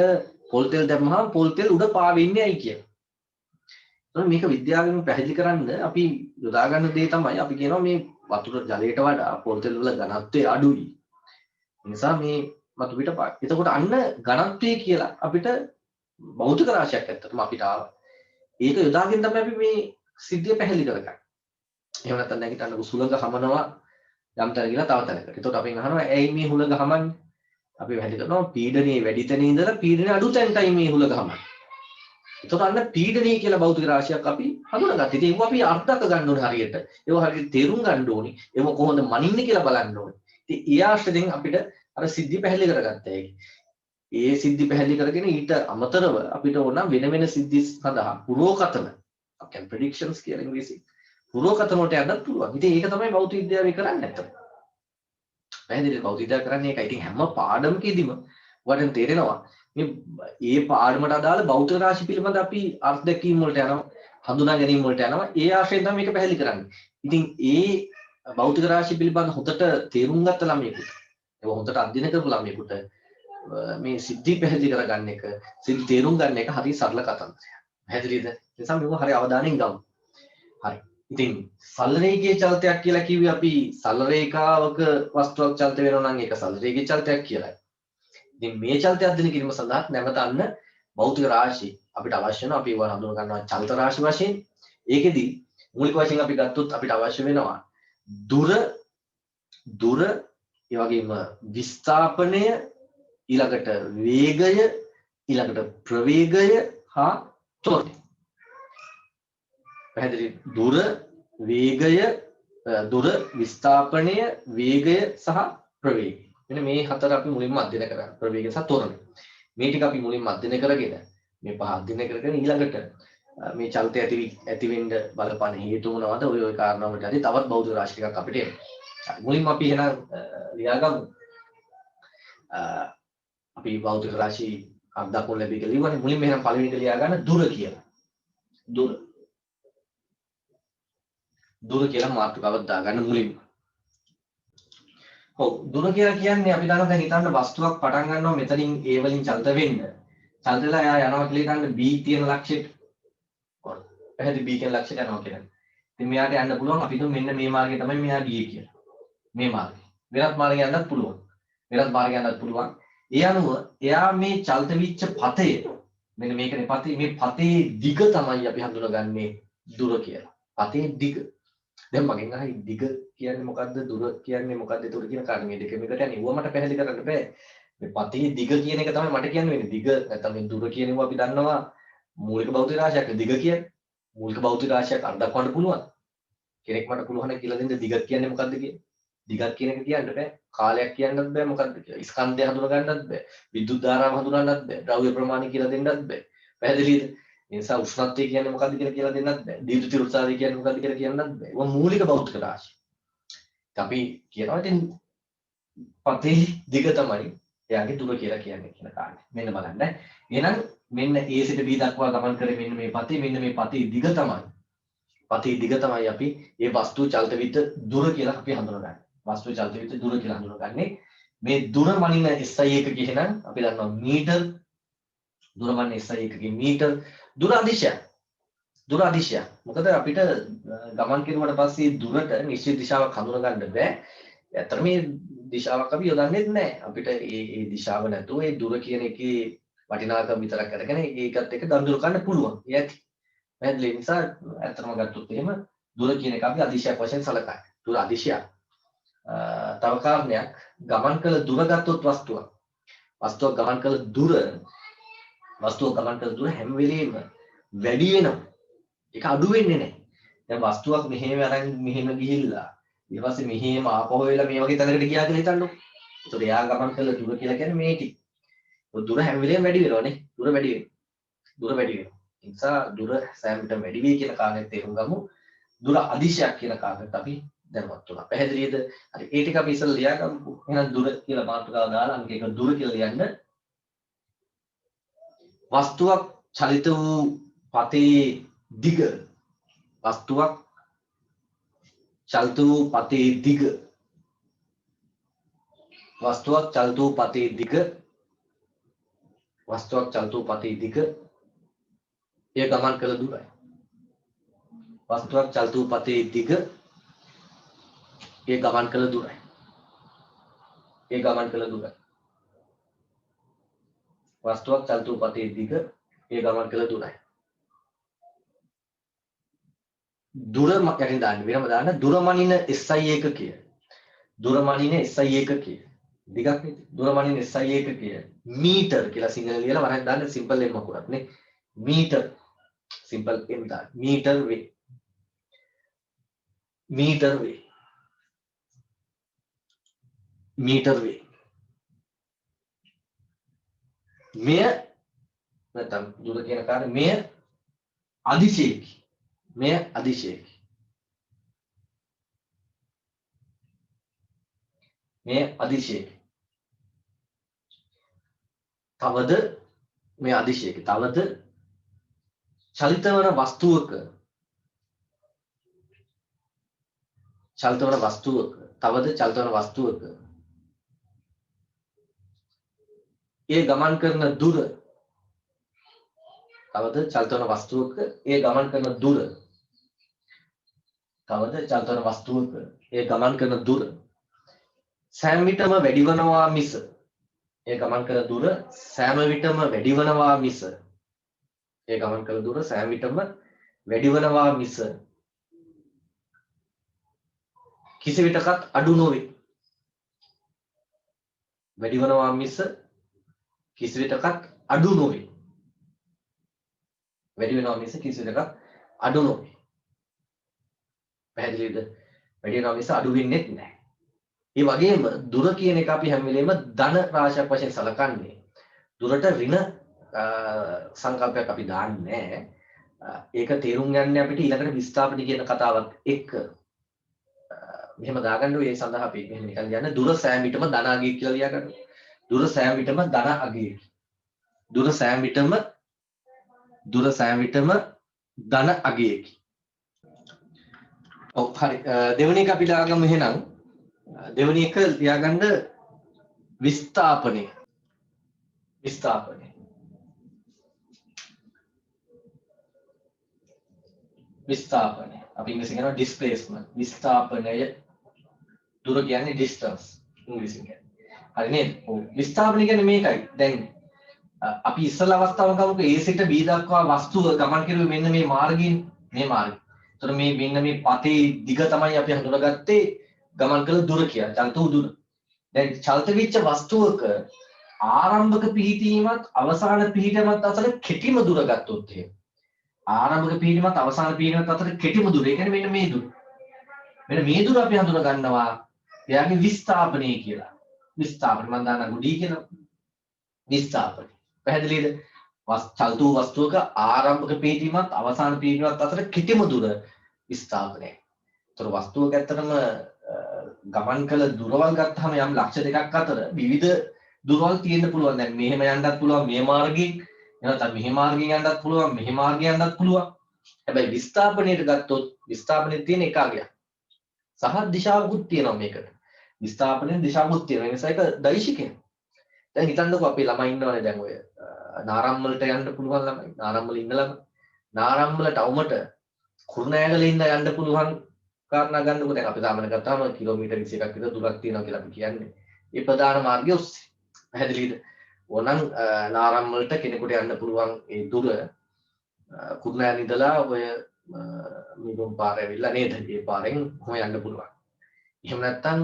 Speaker 1: පොල් තෙල් දැම්මහම පොල් තෙල් උඩ පාවෙන්නේ ඇයි කියලා. එතකොට මේක විද්‍යාවෙන් පැහැදිලි කරන්න අපි යොදා ගන්න දේ තමයි අපි කියනවා මේ වතුර ජලයට වඩා පොල් තෙල් වල ඝනත්වය අඩුයි. නිසා මේ මතු පිට පාඩ. එතකොට අන්න ඝනත්වය කියලා අපිට භෞතික රාශියක් ඇත්තටම අපිට ආවා. ඒක යොදාගෙන තමයි අපි මේ සිද්ධිය පැහැදිලි කරගන්නේ. එහෙම නැත්නම් නැගිටන්න සුළඟ හමනවා යම් තැන කියලා තව තැනකට. එතකොට අපෙන් අහනවා ඇයි මේ හුළඟ හමන්නේ? අපි පැහැදිලි කරනවා පීඩනයේ වැඩි තැන ඉඳලා පීඩනයේ අඩු තැනටයි මේ හුළඟ හමන්නේ. එතකොට අන්න පීඩනය කියලා භෞතික රාශියක් අපි හඳුනාගත්තා. ඉතින් ඒක අපි අර්ථක ගන්න ඕනේ හරියට. ඒක හරියට තේරුම් ගන්න ඕනේ. ඒක කොහොමද මනින්නේ කියලා බලන්න ඕනේ. ඉතින් ඒ ආශ්‍රයෙන් අපිට අර සිද්ධි පැහැදිලි කරගත්තා ඒක. ඒ සිද්ධි පැහැදිලි කරගෙන ඊට අමතරව අපිට ඕන වෙන සිද්ධි සඳහා පුරෝකතන අපි කියන්නේ predictions කියලා ඉංග්‍රීසියෙන් පුරෝකතන වලට යන්නත් පුළුවන්. ඉතින් ඒක තමයි භෞතික විද්‍යාවේ කරන්නේ නැත්තම්. පැහැදිලි භෞතික විද්‍යාව කරන්නේ ඒකයි. ඉතින් හැම පාඩමකදීම ඔයාලට තේරෙනවා මේ පාඩමට අදාළ භෞතික රාශි පිළිබඳ අපි අර්ථ දැක්වීම වලට යනවා, හඳුනා ගැනීම වලට යනවා. ඒ ආශ්‍රයෙන් තමයි මේක පැහැදිලි කරන්නේ. ඉතින් ඒ භෞතික රාශි පිළිබඳ හොඳට තේරුම් ගත්ත ළමයෙකුට, ඒක හොඳට අධ්‍යයනය කරපු ළමයෙකුට මේ සිද්ධි පැහැදිලි කරගන්න එක, සිද්ධි තේරුම් ගන්න එක හරි සරල කතන්දරයක්. පැහැදිලිද? ඒ නිසා මේක හරි අවධානයෙන් ගමු. හරි. ඉතින් සරල රේඛීය චලිතයක් කියලා කිව්වේ අපි සරල රේඛාවක වස්තුවක් චලිත වෙනවා නම් ඒක සරල රේඛීය චලිතයක් කියලායි. ඉතින් මේ චලිතය අධ්‍යයනය කිරීම සඳහා නැවත අන්න භෞතික රාශි අපිට අවශ්‍ය වෙනවා. අපි ඒවා හඳුනා ගන්නවා චලිත රාශි වශයෙන්. ඒකෙදි මූලික වශයෙන් අපි ගත්තොත් අපිට අවශ්‍ය වෙනවා දුර ඒ වගේම විස්ථාපනය, ඊළඟට වේගය, ඊළඟට ප්‍රවේගය හා ත්වරණය. පැහැදිලි? දුර විස්ථාපනය, වේගය සහ ප්‍රවේගය. මෙන්න මේ හතර අපි මුලින්ම අධ්‍යයනය කරා. ප්‍රවේගය සහ ත්වරණය. මේ ටික අපි මුලින්ම අධ්‍යයනය කරගෙන මේ පහ අධ්‍යයනය කරගෙන ඊළඟට මේ චලිතය ඇති වෙන්න බලපාන හේතු මොනවද? ඔය කාරණා වලට හරි තවත් භෞතික රාශි ටිකක් අපිට එනවා. මුලින්ම අපි එහෙනම් ලියාගමු. අපි භෞතික රාශි අක් දක්වන්න ලැබී කියලා ඉවරනේ. මුලින්ම එහෙනම් පළවෙනි එක ලියා ගන්න දුර කියලා. දුර කියලා මාතෘකාවක් දාගන්න මුලින්ම. ඔව් දුර කියලා කියන්නේ අපි දන්නවා දැන් හිතන්න වස්තුවක් පටන් ගන්නවා මෙතනින් A වලින් චලිත වෙන්න. චලිත වෙලා එයා යනවා කියලා හිතන්න B තියෙන ලක්ෂයට. පැහැදිලි B කියන ලක්ෂයට යනවා කියලා. ඉතින් මෙයාට යන්න පුළුවන් අපි හිතමු මෙන්න මේ මාර්ගය තමයි මෙයා ගියේ කියලා. මේ මාර්ගය. වෙනත් මාර්ගයක් යන්නත් පුළුවන්. ඒ අනුව එයා මේ චලිත විච්ච පතය මෙන්න මේකනේ පතේ මේ පතේ දිග තමයි අපි හඳුනගන්නේ දුර කියලා. පතේ දිග. දැන් මගෙන් අහයි දිග කියන්නේ මොකද්ද දුර කියන්නේ මොකද්ද ඒතර කියන කාරණේ මේ දෙකම එකට යන්නේ. ඌව මට පැහැදිලි කරන්න බෑ. මේ පතේ දිග කියන එක තමයි මට කියන්න වෙන්නේ. දිග නැත්නම් මේ දුර කියන ඒවා අපි දන්නවා මූලික භෞතික රාශියක් දිග කියන්නේ. මූලික භෞතික රාශියක් අර දක්වන්න පුළුවන්. කෙනෙක් මට පුළුවන් කියලා දෙන්න දිග කියන්නේ මොකද්ද කියලා. දිගක් කියන එක කියන්න බෑ. කාලයක් කියන්නත් බෑ මොකද්ද කියලා. ස්කන්ධය හඳුනා ගන්නත් බෑ. විද්‍යුත් ධාරාව හඳුනන්නත් බෑ. ද්‍රව්‍ය ප්‍රමාණය කියලා දෙන්නත් බෑ. පැහැදිලිද? ඒ නිසා උෂ්ණත්වය කියන්නේ මොකද්ද කියලා දෙන්නත් බෑ. දීර්ඝ උත්සාහය කියන්නේ මොකද්ද කියලා කියන්නත් බෑ. ඒවා මූලික භෞතික රාශි. අපි කියනවා ඉතින් පතේ දිග තමයි එයාගේ දුර කියලා කියන්නේ කියන කාරණේ. මෙන්න බලන්න. එහෙනම් මෙන්න A සිට B දක්වා ගමන් කරේ මෙන්න මේ පතේ මෙන්න මේ පතේ දිග තමයි. පතේ දිග තමයි අපි මේ වස්තු චලිත විට දුර කියලා අපි හඳුනගන්නේ. වස්තු චලිත විට දුර කියලා හඳුනගන්නේ. මේ දුර මනින SI එකක එහෙනම් අපි දන්නවා මීටර්. දුර මනින SI එකකේ මීටර්. දුර අදිශය. මොකද අපිට ගමන් කිරුවට පස්සේ දුරට නිශ්චිත දිශාවක් හඳුනා ගන්න බෑ. ඇත්තට මේ දිශාවක් අපි යොදන්නේ නැහැ. අපිට මේ දිශාව නැතුව ඒ දුර කියන එකේ වටිනාකම විතරක් අරගෙන ඒකත් එක්ක දඬුරු ගන්න පුළුවන්. ඒ ඇති. පැහැදිලි නිසා ඇත්තටම ගත්තොත් එහෙම දුර කියන එක අපි අදිශයක් වශයෙන් සලකන්නේ. දුර අදිශයක්. තව කාරණයක් ගමන් කළ දුර ගත්තොත් වස්තුවක් ගමන් කළ දුර හැම වෙලෙම වැඩි වෙනවා. ඒක අඩු වෙන්නේ නැහැ. දැන් වස්තුවක් මෙහෙම අරන් මෙහෙම ගිහිල්ලා ඊට පස්සේ මෙහෙම ආපහු වෙලා මේ වගේ තැනකට ගියා කියලා හිතන්නකො. ඒතකොට එයා ගමන් කළ දුර කියලා කියන්නේ මේ ටික. දුර හැම වෙලෙම වැඩි වෙනවනේ. දුර වැඩි වෙනවා. ඒ නිසා දුර සෑම විටම වැඩි වෙයි කියන කාරණේත් තේරුම් ගමු. දුර අදිශයක් කියන කාරණේත් අපි දැනුවත් වුණා. පැහැදිලිද? හරි. ඒ ටික අපි ඉස්සෙල්ලා ලියාගමු. එහෙනම් දුර කියලා මාතෘකාව දාලා අංක 1 දුර කියලා ලියන්න. වස්තුවක් චලිත වූ පතේ දිග. වස්තුවක් චලිත වූ පතේ දිග. එය ගමන් කළ දුරයි. වස්තුවක් චලිත වූ පතේ දිග. ඒ ගමන් කළ දුරයි. ඒ ගමන් කළ දුර. වස්තුවක් චලිත උපතේ දිග ඒ ගමන් කළ දුරයි. දුර යටින් දාන්න විරම දාන්න දුර මනින SI ඒකකය. දුර මනින SI ඒකකය. දිගක් නේ. දුර මනින SI ඒකකය මීටර් කියලා සිංහල ලියලා වරෙන් දාන්න සිම්පල් එකක් මකුරක් නේ. මීටර් සිම්පල් M දාන්න. මීටර් වේ. මීටර් වේ. මීටර් වේ. මෙය නැත්නම් දුර කියන කාර්ය මෙය අදිශයකි. මෙය අදිශයකි. මෙය අදිශයකි. තවද මේ අදිශයකි. තවද චලිත වන වස්තුවක තවද චලිත වන වස්තුවක ඒ ගමන් කරන දුර තවද චලිත වන වස්තුවක ඒ ගමන් කරන දුර තවද චලිත වන වස්තුවක ඒ ගමන් කරන දුර සෑම විටම වැඩි වනවා මිස ඒ ගමන් කරන දුර සෑම විටම වැඩි වනවා මිස ඒ ගමන් කරන දුර සෑම විටම වැඩි වනවා මිස කිසි විටකත් අඩු නොවේ. වැඩි වනවා මිස කිසි විටකත් අඩු නොවේ. වැඩි වෙනවා මිස කිසි විටකත් අඩු නොවේ. පැහැදිලිද? වැඩි වෙනවා මිස අඩු වෙන්නේ නැහැ. ඒ වගේම දුර කියන එක අපි හැම වෙලේම ධන රාශියක් වශයෙන් සලකන්නේ. දුරට ඍණ සංකල්පයක් අපි දාන්නේ නැහැ. ඒක තේරුම් ගන්න අපිට ඊළඟට විස්ථාපන කියන කතාවත් එක්ක මෙහෙම දාගන්න ඒ සඳහා අපි මෙහෙම නිකන් යන දුර සෑම විටම ධන අගය කියලා ලියා ගන්න. දුර සෑම විටම ධන අගය. දුර සෑම විටම ධන අගයකි. ඔව් හරි. දෙවෙනි එක අපි දාගමු එහෙනම්. දෙවෙනි එක ලියාගන්න විස්ථාපනය. විස්ථාපනය. විස්ථාපනය. අපි ඉංග්‍රීසියෙන් කියනවා displacement. විස්ථාපනය. දුර කියන්නේ distance ඉංග්‍රීසියෙන් කියන්නේ. හරි නේද? ඔව්. විස්ථාපනය කියන්නේ මේකයි. දැන් අපි ඉස්සලා අවස්ථාවක ගමුකෝ A සිට B දක්වා වස්තුව ගමන් කරුවේ මෙන්න මේ මාර්ගයෙන් මේ මාර්ගය. ඒතර මේ මෙන්න මේ පතේ දිග තමයි අපි හඳුනාගත්තේ ගමන් කළ දුර කියලා. චලිත වූ දුර. දැන් චලිත වෙච්ච වස්තුවක ආරම්භක පිහිටීමත් අවසාන පිහිටීමත් අතර කෙටිම දුර ගත්තොත් එහෙම. ආරම්භක පිහිටීමත් අවසාන පිහිටීමත් අතර කෙටිම දුර. ඒ කියන්නේ මෙන්න මේ දුර. මෙන්න මේ දුර අපි හඳුනා ගන්නවා එයාගේ විස්ථාපනය කියලා. විස්ථාපන මම දාන ගුඩි කියලා. විස්ථාපන. පැහැදිලිද? චලිත වූ වස්තුවක ආරම්භක පිහිටීමත් අවසාන පිහිටීමත් අතර කෙටිම දුර විස්ථාපනය. ඒතර වස්තුවක ඇත්තටම ගමන් කළ දුරවල් ගත්තාම යම් ලක්ෂ දෙකක් අතර විවිධ දුරවල් තියෙන්න පුළුවන්. දැන් මෙහෙම යන්නත් පුළුවන් මේ මාර්ගයෙන්. එහෙනම් මෙහෙ මාර්ගයෙන් යන්නත් පුළුවන් මෙහෙ මාර්ගයෙන් යන්නත් පුළුවන්. හැබැයි විස්ථාපනයට ගත්තොත් විස්ථාපනයේ තියෙන එක අගයක්. සහ දිශාවකුත් තියෙනවා මේකට. විස්ථාපනයේ දිශාවකුත් තියෙනවා. ඒ නිසා ඒක දෛශිකයක්. දැන් හිතන්නකෝ අපේ ළමයි ඉන්නවනේ දැන් ඔය නාරම්මලට යන්න පුළුවන් ළමයි. නාරම්මල ඉන්න ළමයි. නාරම්මලට අවුමට කුරුණෑගල ඉන්න යන්න පුළුවන් කාරණා ගන්නකො දැන් අපි සාමාන්‍ය ගත්තාම කිලෝමීටර් 21ක් විතර දුරක් තියෙනවා කියලා අපි කියන්නේ. ඒ ප්‍රධාන මාර්ගය ඔස්සේ. පැහැදිලිද? ඕනනම් නාරම්මලට කෙනෙකුට යන්න පුළුවන් ඒ දුර කුරුණෑගල ඉඳලා ඔය මිගොම් පාර ඇවිල්ලා නේද? ඒ පාරෙන් කොහොම යන්න පුළුවන්. එහෙම නැත්නම්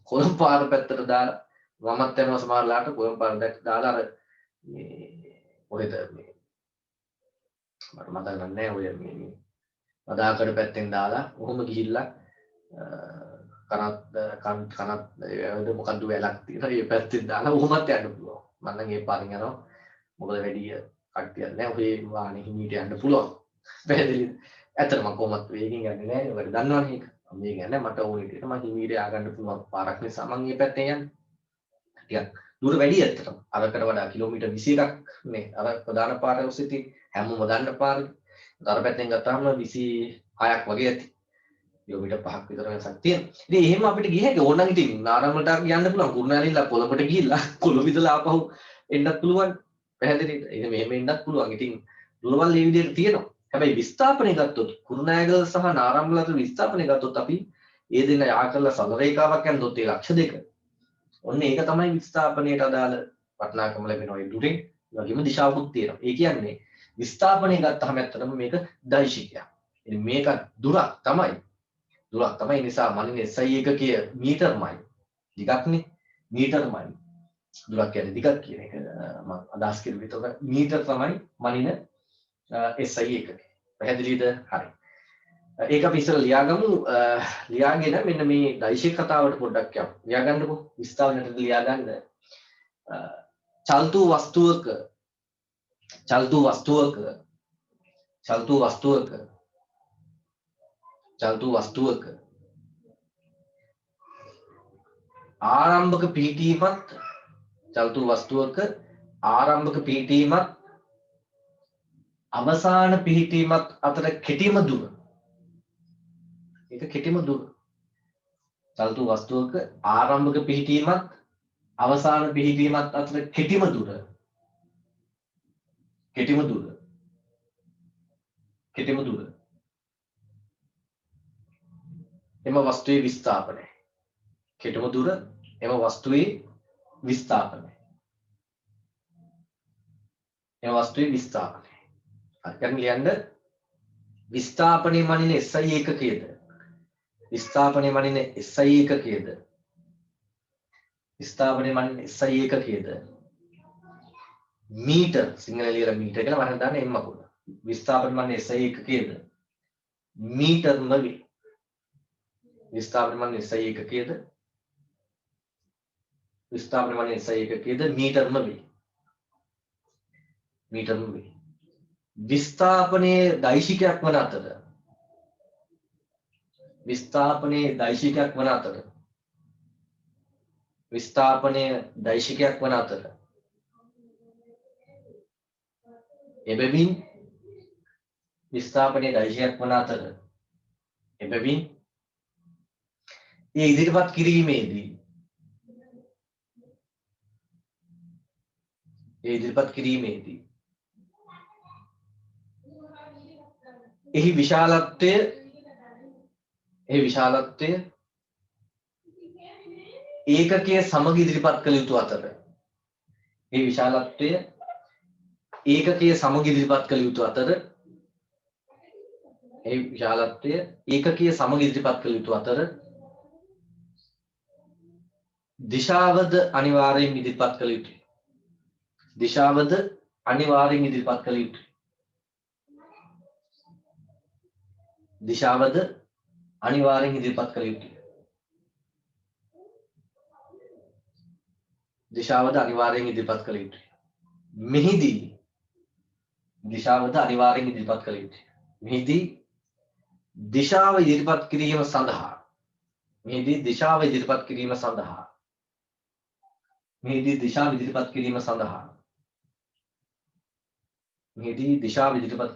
Speaker 1: කොළඹ පාර පැත්තට දාලා මමත් යනවා සමහරලාට කොළඹ පාර පැත්තට දාලා අර මේ කොහෙද මේ මට මතක නැහැ ඔය මේ මදාකඩ පැත්තෙන් දාලා කොහොම ගිහිල්ලා කනත් මොකද්ද වැලක් තියෙනවා ඒ පැත්තෙන් දාලා කොහොමත් යන්න පුළුවන්. මම නම් ඒ පාරෙන් යනවා. මොකද වැඩි කට්ටියක් නැහැ. ඔය වාහනේ හිමීට යන්න පුළුවන්. පැහැදිලිද? ඇත්තටම මම කොහොමත් වේගෙන් යන්නේ නැහැ. ඔයාලට දන්නවනේ ඒක. මම වේගෙන් යන්නේ මට ඕන විදිහට මම හිමීට ආගන්න පුළුවන් පාරක් නිසා මම මේ පැත්තෙන් යන්නේ. ටිකක් දුර වැඩි ඇත්තටම. අරකට වඩා කිලෝමීටර් 21ක් නේ. අර ප්‍රධාන පාරේ ඔස්සේ තියෙන හැමෝම දන්න පාරේ. අර පැත්තෙන් ගත්තාම 26ක් වගේ ඇති. කිලෝමීටර් 5ක් විතර වෙනසක් තියෙනවා. ඉතින් එහෙම අපිට ගිය හැකි ඕනනම් ඉතින් නාරම්මලට යන්න පුළුවන්. කුරුණෑගලින්ලා කොළඹට ගිහිල්ලා කොළඹ ඉඳලා ආපහු එන්නත් පුළුවන්. පැහැදිලිද? ඉතින් මෙහෙම එන්නත් පුළුවන්. ඉතින් දුරවල් මේ විදිහට තියෙනවා. හැබැයි විස්ථාපනය ගත්තොත් කුරුණෑගල සහ නාරම්මල අතර විස්ථාපනය ගත්තොත් අපි ඒ දෙන්න යා කරලා සම රේඛාවක් යනදොත් ඒ ලක්ෂ දෙක ඔන්න ඒක තමයි විස්ථාපනයට අදාළ වටිනාකම ලැබෙන ඔය දුරෙන්. ඒ වගේම දිශාවකුත් තියෙනවා. ඒ කියන්නේ විස්ථාපනය ගත්තහම ඇත්තටම මේක දෛශිකයක්. ඉතින් මේක දුරක් තමයි. දුරක් තමයි. ඒ නිසා මනින SI එකකයේ මීටර්මයි. දිගක්නේ. මීටර්මයි. දුරක් කියන්නේ දිගක් කියන එක මම අදහස් කරුවේ. ඒක මීටර තමයි මනින SI එකක. පැහැදිලිද? හරි. ඒක අපි ඉස්සර ලියාගමු. ලියාගෙන මෙන්න මේ දෛශික කතාවට පොඩ්ඩක් යමු. ලියාගන්නකො. විස්තාරණයට ලියාගන්න. චල්තු වස්තුවක ආරම්භක පිහිටීමත් අවසාන පිහිටීමත් අතර කෙටිම දුර. ඒක කෙටිම දුර. චල්තු වස්තුවක ආරම්භක පිහිටීමත් අවසාන පිහිටීමත් අතර කෙටිම දුර. එම වස්තුවේ විස්ථාපනය. කෙටිම දුර එම වස්තුවේ විස්ථාපනය. හරි දැන් ලියන්න. විස්ථාපනයේ මනින SI ඒකකයේද? මීටර් සිංහල ලියලා මීටර කියලා වරන් දාන්න එම් අකුර. විස්ථාපනයේ මනින SI ඒකකයේද? මීටර්ම වේ. විස්ථාපනයේ මනින SI ඒකකයේද? මීටර්ම වේ. විස්ථාපනයේ දෛශිකයක් වන අතර එබැවින් ඒ ඉදිරිපත් කිරීමේදී එහි විශාලත්වය ඒකකයේ සමග ඉදිරිපත් කළ යුතු අතර දිශාවද අනිවාර්යෙන් ඉදිරිපත් කළ යුතුයි. දිශාවද අනිවාර්යෙන් ඉදිරිපත් කළ යුතුයි. මෙහිදී දිශාව ඉදිරිපත්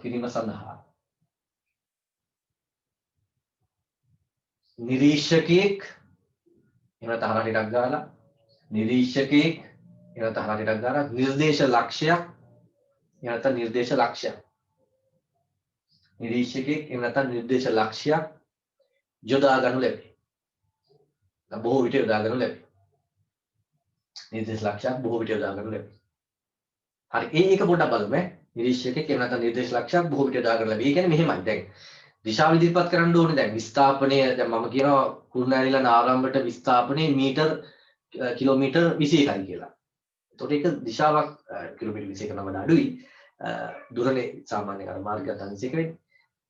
Speaker 1: කිරීම සඳහා නිරීක්ෂකයෙක් එනත හරහටක් ගාලා නිර්දේශ ලක්ෂයක් යොදා ගනු ලැබේ. බොහෝ විට යොදා ගනු ලැබේ. හරි ඒක පොඩ්ඩක් බලමු ඈ. නිරීක්ෂකයෙක් එහෙම නැත්නම් නිර්දේශ ලක්ෂයක් බොහෝ විට යොදා ගන්න ලැබේ. ඒ කියන්නේ මෙහෙමයි. දැන් දිශාව ඉදිරිපත් කරන්න ඕනේ. දැන් විස්ථාපනය දැන් මම කියනවා කුරුණෑගල ආරම්භට විස්ථාපනයේ මීටර් කිලෝමීටර් 21යි කියලා. එතකොට ඒක දිශාවක් කිලෝමීටර් 21 වඩා අඩුයි. දුරනේ සාමාන්‍ය කර මාර්ගය 21 වෙන්නේ.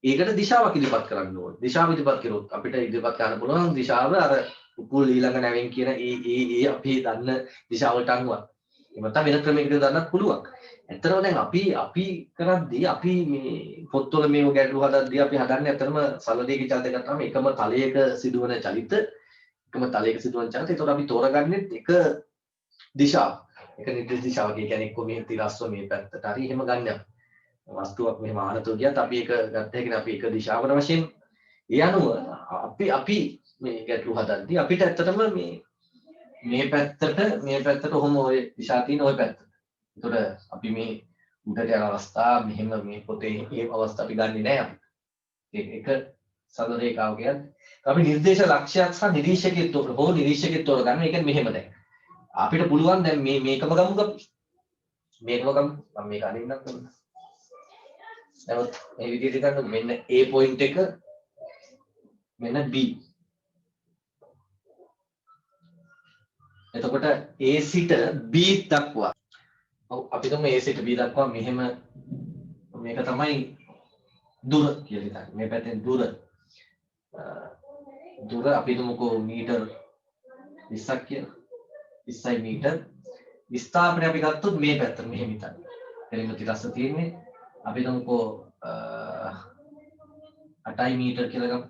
Speaker 1: ඒකට දිශාවක් ඉදිරිපත් කරන්න ඕනේ. දිශාව ඉදිරිපත් කරොත් අපිට ඉදිරිපත් කරන්න පුළුවන් දිශාව අර උපුල් ඊළඟ නැවෙන් කියන ඒ අපි දන්න දිශාවට අනුව. එහෙම නැත්නම් වෙන ක්‍රමයකට දාන්නත් පුළුවන්. ඇත්තටම දැන් අපි කරද්දී අපි මේ පොත්වල මේව ගැටලු හදද්දී අපි හදන්නේ ඇත්තටම සරලදේක චලිත ගත්තාම එකම තලයක සිදුවන චලිත. ඒතකොට අපි තෝරගන්නේ එක දිශාවක්. එක නිර්දිෂ්ට දිශාවක්. ඒ කියන්නේ එක්ක මේ තිරස්ව මේ පැත්තට හරි එහෙම ගන්නවා. වස්තුවක් මෙහෙම ආනතෝ ගියත් අපි ඒක ගත්ත හැකිනේ අපි එක දිශාවකට වශයෙන්. ඒ අනුව අපි මේ ගැටලු හදද්දී අපිට ඇත්තටම මේ පැත්තට ඔහොම ඔය දිශා තියෙන ඔය පැත්තට. ඒතකොට අපි මේ උඩට යන අවස්ථා මෙහෙම මේ පොතේ මේ අවස්ථා අපි ගන්නෙ නෑ අපි. ඒක සරල රේඛාව කියන්නේ අපි නිර්දේශ ලක්ෂයක් සහ නිරීක්ෂකයෙක් තෝරගන්න. ඒ කියන්නේ මෙහෙම දැන් අපිට පුළුවන් දැන් මේකම ගමුද මේකම ගමු මම මේක අනින්නම් කරනවා නමුත් මේ විදිහට ගන්න මෙන්න A point එක මෙන්න B එතකොට A සිට B දක්වා ඔව් අපි තුමු A සිට B දක්වා මෙහෙම මේක තමයි දුර කියලා හිතන්න මේ පැත්තෙන් දුර අපි තුමුකෝ මීටර් 20ක් කියලා 20යි මීටර් විස්ථාපනය අපි ගත්තොත් මේ පැත්තට මෙහෙම හිතන්න. එළිම තිරස්ස තියෙන්නේ අපි තුමුකෝ 8යි මීටර් කියලා ගමු.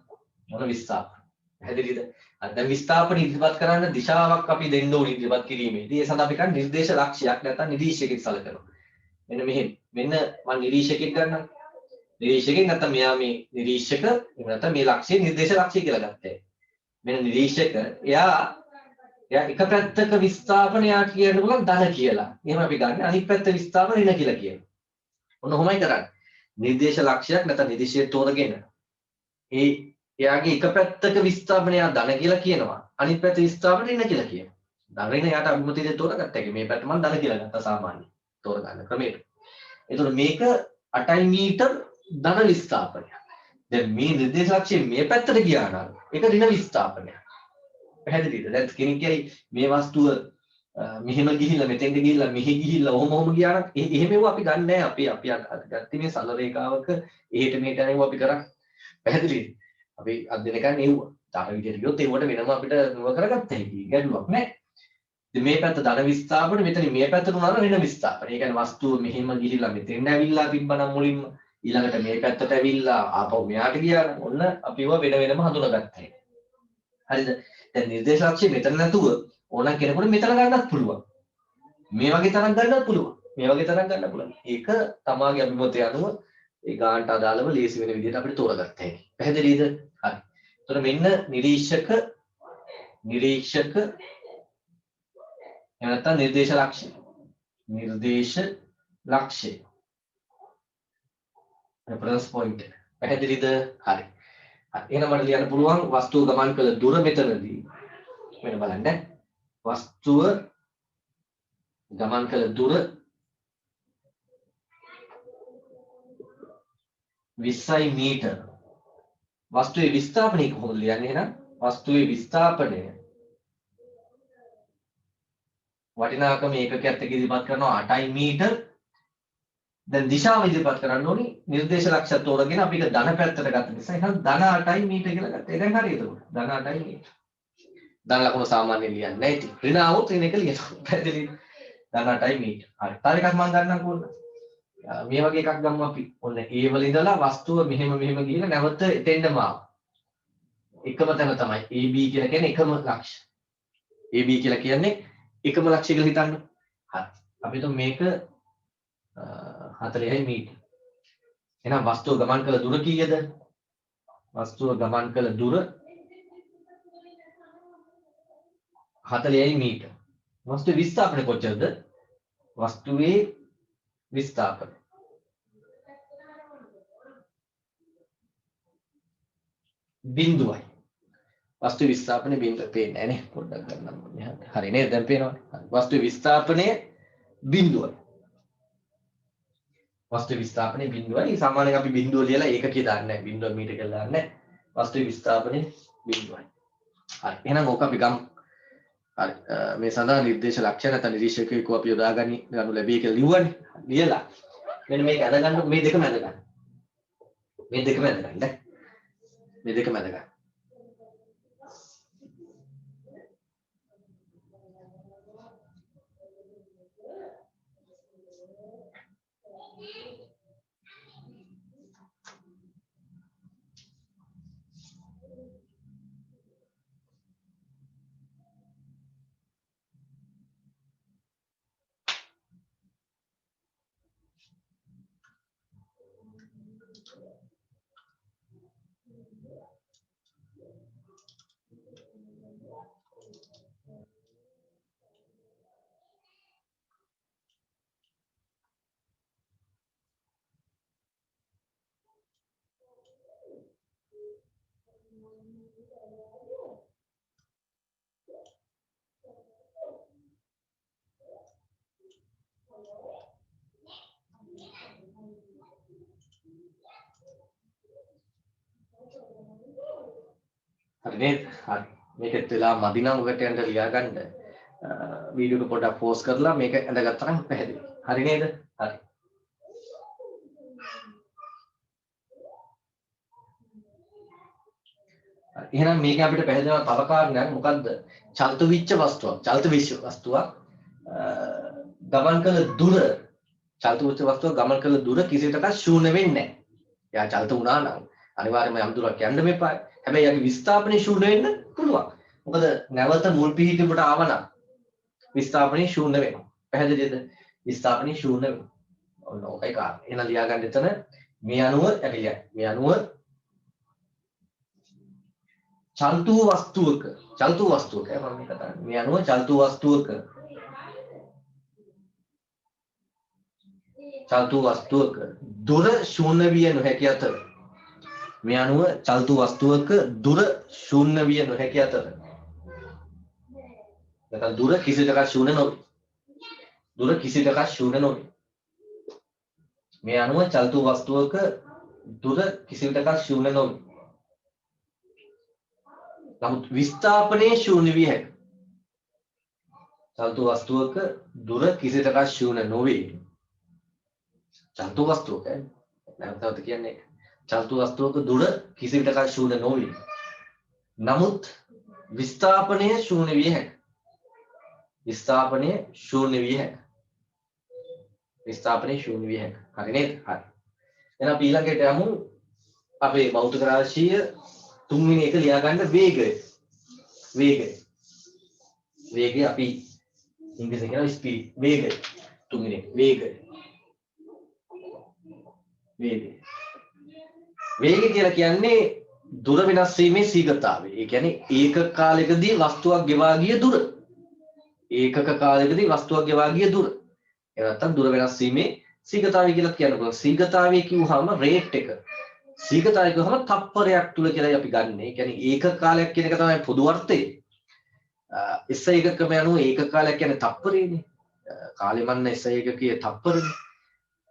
Speaker 1: මොන විස්ථාපන. පැහැදිලිද? දැන් විස්ථාපන ඉදිරිපත් කරන්න දිශාවක් අපි දෙන්න ඕනේ ඉදිරිපත් කිරීමේදී. ඒ සඳහා අපි කරන්නේ නිර්දේශ ලක්ෂයක් නැත්නම් නිරීක්ෂකෙක් සලකනවා. මෙන්න මෙහෙම. මෙන්න මම නිරීක්ෂකෙක් ගන්නම්. නිරීක්ෂකෙක් නැත්නම් මෙයා මේ නිරීක්ෂක එහෙම නැත්නම් මේ ලක්ෂ්‍ය නිර්දේශ ලක්ෂ්‍ය කියලා ගත්තා. මෙන්න නිරීක්ෂක එයා එක පැත්තක විස්ථාපනයක් කියන්න පුළුවන් ධන කියලා. එහෙම අපි ගන්න. අනිත් පැත්ත විස්ථාපන ඍණ කියලා කියනවා. ඔන්න ඔහොමයි කරන්නේ. නිර්දේශ ලක්ෂයක් නැත්නම් නිරීක්ෂය තෝරගෙන එයාගේ එක පැත්තක විස්ථාපනය ධන කියලා කියනවා. අනිත් පැත්ත විස්ථාපන ඍණ කියලා කියනවා. ධන ඍණ යාට අභිමුතිය තෝරගත්තා. මේ පැත්ත මම ධන කියලා ගත්තා සාමාන්‍ය. තෝරගන්න ක්‍රමයට. එතකොට මේක 8යි මීටර් ධන විස්ථාපනයක්. දැන් මේ නිර්දේශ ලක්ෂ්‍යය මේ පැත්තට ගියා නම් ඒක ඍණ විස්ථාපනයක්. පැහැදිලිද? දැන් කෙනෙක් කියයි මේ වස්තුව මෙහෙම ගිහිල්ලා මෙතෙන්ට ගිහිල්ලා මෙහි ගිහිල්ලා ඔහොම ගියා නම් එහෙම ඒවා අපි ගන්න නැහැ. අපි ගත්තේ මේ සරල රේඛාවක එහෙට මෙහෙට යනවා අපි කරන්නේ. පැහැදිලිද? අපි අධ්‍යයනය කරන්නේ ඒවා. තර විදියට ගියොත් ඒවට වෙනම අපිට නව කරගත්ත හැකි ගැටලුවක් නැහැ. ඉතින් මේ පැත්ත ධන විස්ථාපන මෙතන මේ පැත්තට උනා නම් ඍණ විස්ථාපන. ඒ කියන්නේ වස්තුව මෙහෙම ගිහිල්ලා මෙතෙන්ට ඇවිල්ලා තිබ්බනම් මුලින්ම ඊළඟට මේ පැත්තට ඇවිල්ලා ආපහු මෙහාට ගියා නම් ඔන්න අපි ඒවා වෙන වෙනම හඳුනාගත්තා. හරිද? දැන් නිර්දේශ ලක්ෂ්‍ය මෙතන නැතුව ඕනනම් කෙනෙකුට මෙතන ගන්නත් පුළුවන්. මේ වගේ තරම් ගන්නත් පුළුවන්. මේ වගේ තරම් ගන්න පුළුවන්. ඒක තමාගේ අභිමතය අනුව ඒ ගානට අදාළව ලේසි වෙන විදිහට අපිට තෝරගත්ත හැකි. පැහැදිලිද? හරි. එතකොට මෙන්න නිරීක්ෂක එහෙම නැත්නම් නිර්දේශ ලක්ෂ්‍ය. නිර්දේශ ලක්ෂ්‍ය. Reference point. පැහැදිලිද? හරි. එහෙනම් මට ලියන්න පුළුවන් වස්තුව ගමන් කළ දුර මෙතනදී මෙන්න බලන්න වස්තුව ගමන් කළ දුර 20යි මීටර වස්තුවේ විස්ථාපනය කොහොමද ලියන්නේ එහෙනම් වස්තුවේ විස්ථාපනය වටිනාකම ඒකකයක් එක්ක ඉදිරිපත් කරනවා 8යි මීටර දැන් දිශාව ඉදිරිපත් කරන්න ඕනි නිර්දේශ ලක්ෂ්‍ය තෝරගෙන අපි ඒක ධන පැත්තට ගත්ත නිසා එහෙනම් ධන 8යි මීටර කියලා ගත්තා. ඒ දැන් හරියද? ධන 8යි මීටර. ධන ලකුණ සාමාන්‍යයෙන් ලියන්නේ නැහැ ඉතින්. ඍණ આવොත් ඍණ එක ලියනවා. පැහැදිලිද? ධන 8යි මීටර. හරි. තව එකක් මම ගන්නම් කොහොමද? මේ වගේ එකක් ගමු අපි. ඔන්න A වල ඉඳලා වස්තුව මෙහෙම ගිහිල්ලා නැවත එතෙන්ටම ආවා. එකම තැන තමයි AB කියලා කියන්නේ එකම ලක්ෂ්‍ය. AB කියලා කියන්නේ එකම ලක්ෂ්‍ය කියලා හිතන්න. හරි. අපි හිතමු මේක 40යි මීටර. එහෙනම් වස්තුව ගමන් කළ දුර කීයද? වස්තුව ගමන් කළ දුර 40යි මීටර. වස්තුවේ විස්ථාපන කොච්චරද? වස්තුවේ විස්ථාපන බිඳුවයි. වස්තුවේ විස්ථාපන බිඳුව පේන්නේ නැහැ නේ. පොඩ්ඩක් ගන්නම්. හරි නේද? දැන් පේනවනේ. වස්තුවේ විස්ථාපනය බිඳුවයි. වස්තුවේ විස්ථාපනය බිඳුවයි. සාමාන්‍යයෙන් අපි බිඳුව ලියලා ඒක කියලා දාන්නේ නැහැ. බිඳුව මීටර කියලා දාන්නේ නැහැ. වස්තුවේ විස්ථාපනය බිඳුවයි. හරි. එහෙනම් ඕක අපි ගමු. හරි. මේ සඳහා නිර්දේශ ලක්ෂණ නැත්නම් නිරීක්ෂකයෙකු අපි යොදා ගනු ලැබී කියලා ලිව්වනේ. ලියලා මෙන්න මේක අද ගන්න මේ දෙකම අද ගන්න. මේ දෙකම අද ගන්න. මේ දෙකම අද ගන්න. හරි නේද? හරි. මේකත් වෙලා මදි නම් ඔකට යන්න ලියා ගන්න. වීඩියෝ එක පොඩ්ඩක් පෝස් කරලා මේක ඇඳගත්තා නම් පැහැදිලි. හරි නේද? හරි. එහෙනම් මේක අපිට පැහැදිලිව තව කාරණයක් මොකද්ද? චලිත විච්ච වස්තුවක්. චලිත විච්ච වස්තුවක් ගමන් කළ දුර චලිත විච්ච වස්තුවක් ගමන් කළ දුර කිසිවිටක ශූන්‍ය වෙන්නේ නැහැ. එයා චලිත වුණා නම් අනිවාර්යයෙන්ම යම් දුරක් යන්න මෙපා. හැබැයි යාගේ විස්ථාපනයේ ශූන්‍ය වෙන්න පුළුවන්. මොකද නැවත මුල් පිහිටුමට ආවනම් විස්ථාපනයේ ශූන්‍ය වෙනවා. පැහැදිලිද? විස්ථාපනයේ ශූන්‍ය වෙනවා. ඔන්න ඔකයි කාරණේ. එහෙනම් ලියා ගන්න එතන මේ අණුව ඇවිල්ලා. මේ අණුව චලිත වස්තුවක මම මේ කතා කරන්නේ. මේ අණුව චලිත වස්තුවක දුර ශූන්‍ය විය නොහැකි අතර මේ අණුව චලිත වස්තුවක දුර ශූන්‍ය විය නොහැකි අතර නැත්නම් දුර කිසිදක ශූන්‍ය නොවේ. දුර කිසිදක ශූන්‍ය නොවේ. මේ අණුව චලිත වස්තුවක දුර කිසිදක ශූන්‍ය නොවේ. නමුත් විස්ථාපනයේ ශූන්‍ය විය හැකියි. චලිත වස්තුවක දුර කිසිදක ශූන්‍ය නොවේ. චලිත වස්තුවක නැවතත් කියන්නේ චලිත වස්තුවක දුර කිසිවිටක ශූන්‍ය නොවේ. නමුත් විස්ථාපනය ශූන්‍ය විය හැකියි. විස්ථාපනය ශූන්‍ය විය හැකියි. විස්ථාපනය ශූන්‍ය විය හැකියි. හරි නේද? හරි. එහෙනම් ඊළඟට යමු අපේ භෞතික රාශිය තුන්වෙනි එක ලියා ගන්න වේගය. වේගය අපි ඉංග්‍රීසියෙන් කියනවා ස්පීඩ්. වේගය. තුන්වෙනි එක වේගය. වේගය කියලා කියන්නේ දුර වෙනස් වීමේ ශීඝ්‍රතාවය. ඒ කියන්නේ ඒකක කාලයකදී වස්තුවක් ගෙවා ගිය දුර. ඒකක කාලයකදී වස්තුවක් ගෙවා ගිය දුර. ඒ නැත්තම් දුර වෙනස් වීමේ ශීඝ්‍රතාවය කියලා කියනකොට ශීඝ්‍රතාවය කිව්වහම රේට් එක. ශීඝ්‍රතාවය කිව්වහම තප්පරයක් තුල කියලා අපි ගන්න. ඒ කියන්නේ ඒකක කාලයක් කියන එක තමයි පොදු අර්ථය. SI එකකම යනුව ඒකක කාලයක් කියන්නේ තප්පරයනේ. කාලෙ මන්න SI එකකයේ තප්පරනේ.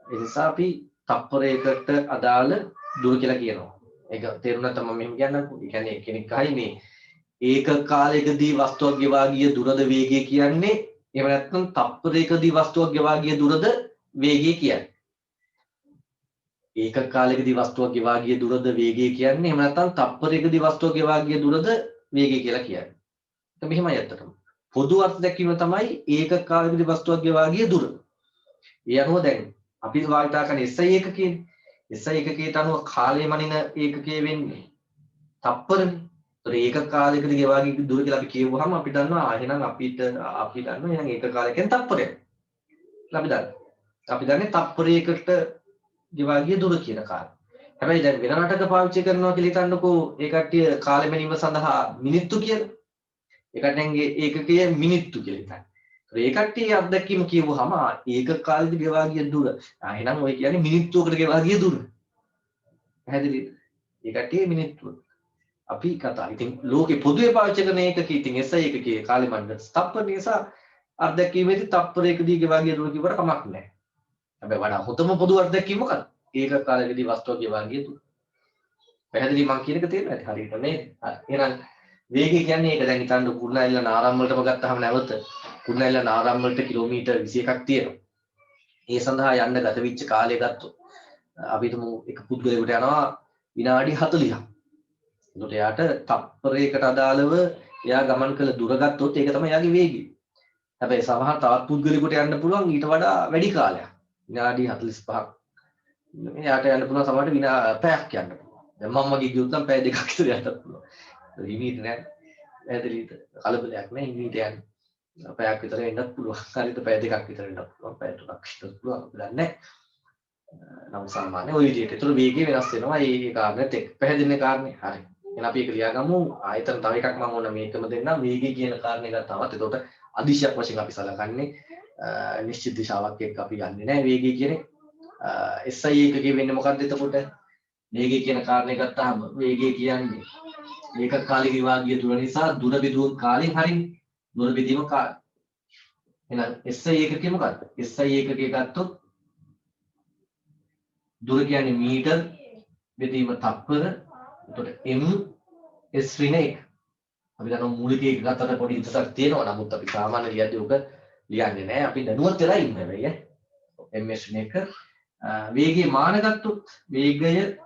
Speaker 1: ඒ නිසා අපි තප්පරයකට අදාළ දුර කියලා කියනවා. ඒක තේරුණා තමයි මම මෙහෙම කියන්නම්කෝ. ඒ කියන්නේ කෙනෙක් අහයි මේ ඒකක කාලයකදී වස්තුවක් ගෙවා ගිය දුරද වේගය කියන්නේ. එහෙම නැත්නම් තප්පරයකදී වස්තුවක් ගෙවා ගිය දුරද වේගය කියන්නේ. ඒකක කාලයකදී වස්තුවක් ගෙවා ගිය දුරද වේගය කියන්නේ. එහෙම නැත්නම් තප්පරයකදී වස්තුවක් ගෙවා ගිය දුරද වේගය කියලා කියන්නේ. ඒක මෙහෙමයි අත්තටම. පොදු අර්ථ දැක්වීම තමයි ඒකක කාලයකදී වස්තුවක් ගෙවා ගිය දුර. ඒ අනුව දැන් අපි වාර්තා කරන SI ඒකකයේ SI ඒකකයට අනුව කාලය මනින ඒකකයේ වෙන්නේ තප්පරනේ. ඒතර ඒක කාලයකදී ගෙවා ගිය දුර කියලා අපි කියවුවාම අපි දන්නවා එහෙනම් අපි දන්නවා එහෙනම් ඒක කාලයකින් තප්පරයක්. අපි දන්නේ තප්පරයකට ගෙවා ගිය දුර කියන කාරණා. හැබැයි දැන් වෙන රටක පාවිච්චි කරනවා කියලා හිතන්නකෝ ඒ කට්ටිය කාලෙ මැනීම සඳහා මිනිත්තු කියලා. ඒ කට්ටියන්ගේ ඒකකයේ මිනිත්තු කියලා හිතන්නේ. ඒ කට්ටිය අත්දැකීම කියවුවාම ඒක කාලෙදි ගෙවා ගිය දුර. එහෙනම් ඔය කියන්නේ මිනිත්තුවකට ගෙවා ගිය දුර. පැහැදිලිද? ඒ කට්ටිය මිනිත්තුව. අපි කතා. ඉතින් ලෝකේ පොදුවේ පාවිච්චි කරන ඒකක ඉතින් SI එකකයේ කාලෙ මණ්ඩ තප්පර නිසා අත්දැකීමේදී තප්පරයකදී ගෙවා ගිය දුර කිව්වට කමක් නැහැ. හැබැයි වඩා හොඳම පොදු අත්දැකීම මොකක්ද? ඒක කාලෙකදී වස්තුවක් ගෙවා ගිය දුර. පැහැදිලි මං කියන එක තේරෙන්නේ නැති හරියට නේද? එහෙනම් වේගය කියන්නේ ඒක දැන් හිතන්න කුරුණෑගල නාරම් වලටම ගත්තාම නැවත කුරුණෑගල නාරම් වලට කිලෝමීටර් 21ක් තියෙනවා. ඒ සඳහා යන්න ගත වෙච්ච කාලය ගත්තොත් අපි හිතමු එක පුද්ගලයෙකුට යනවා විනාඩි 40ක්. එතකොට එයාට තප්පරයකට අදාළව එයා ගමන් කළ දුර ගත්තොත් ඒක තමයි එයාගේ වේගය. හැබැයි සමහර තවත් පුද්ගලයෙකුට යන්න පුළුවන් ඊට වඩා වැඩි කාලයක්. විනාඩි 45ක්. එයාට යන්න පුළුවන් සමහරට පැයක් යන්න පුළුවන්. දැන් මම වගේ ගියොත් නම් පැය දෙකක් විතර යන්න පුළුවන්. හිමීට නෑ. පැහැදිලිද? කලබලයක් නෑ හිමීට යන්න. පැයක් විතර එන්නත් පුළුවන්. හරියට පැය දෙකක් විතර එන්නත් පුළුවන්. පැය තුනක් විතර පුළුවන්. අපි දන්නේ නෑ. නම් සාමාන්‍ය ওই විදිහට. ඒතර වේගය වෙනස් වෙනවා. ඒ කාරණේත් එක්ක. පැහැදිලිනේ කාරණේ. හරි. එහෙනම් අපි ඒක ලියාගමු. ආයතන තව එකක් මම ඕන මේකම දෙන්නම්. වේගය කියන කාරණේ ගත්තවත් එතකොට අදිශයක් වශයෙන් අපි සලකන්නේ නිශ්චිත දිශාවක් එක්ක අපි ගන්නෙ නෑ වේගය කියන්නේ. SI එකකේ වෙන්නේ මොකක්ද එතකොට? වේගය කියන කාරණේ ගත්තාම වේගය කියන්නේ ඒක කාලෙක විවාගිය දුර නිසා දුර බෙදුව කාලෙන් හරින්නේ. දුර බෙදීම කාලය. එහෙනම් SI එකකේ මොකක්ද? SI එකකේ ගත්තොත් දුර කියන්නේ මීටර් බෙදීම තප්පර. එතකොට m S ඍණ 1. අපි දන්නවා මූලික එක අතර පොඩි ඉන්ටර්සෙක්ට් තියෙනවා. නමුත් අපි සාමාන්‍ය ලියද්දී ඔක ලියන්නේ නැහැ. අපි දැනුවත් වෙලා ඉන්න හැබැයි ඈ. MS ඍණ 1 වේගයේ මාන ගත්තොත් වේගය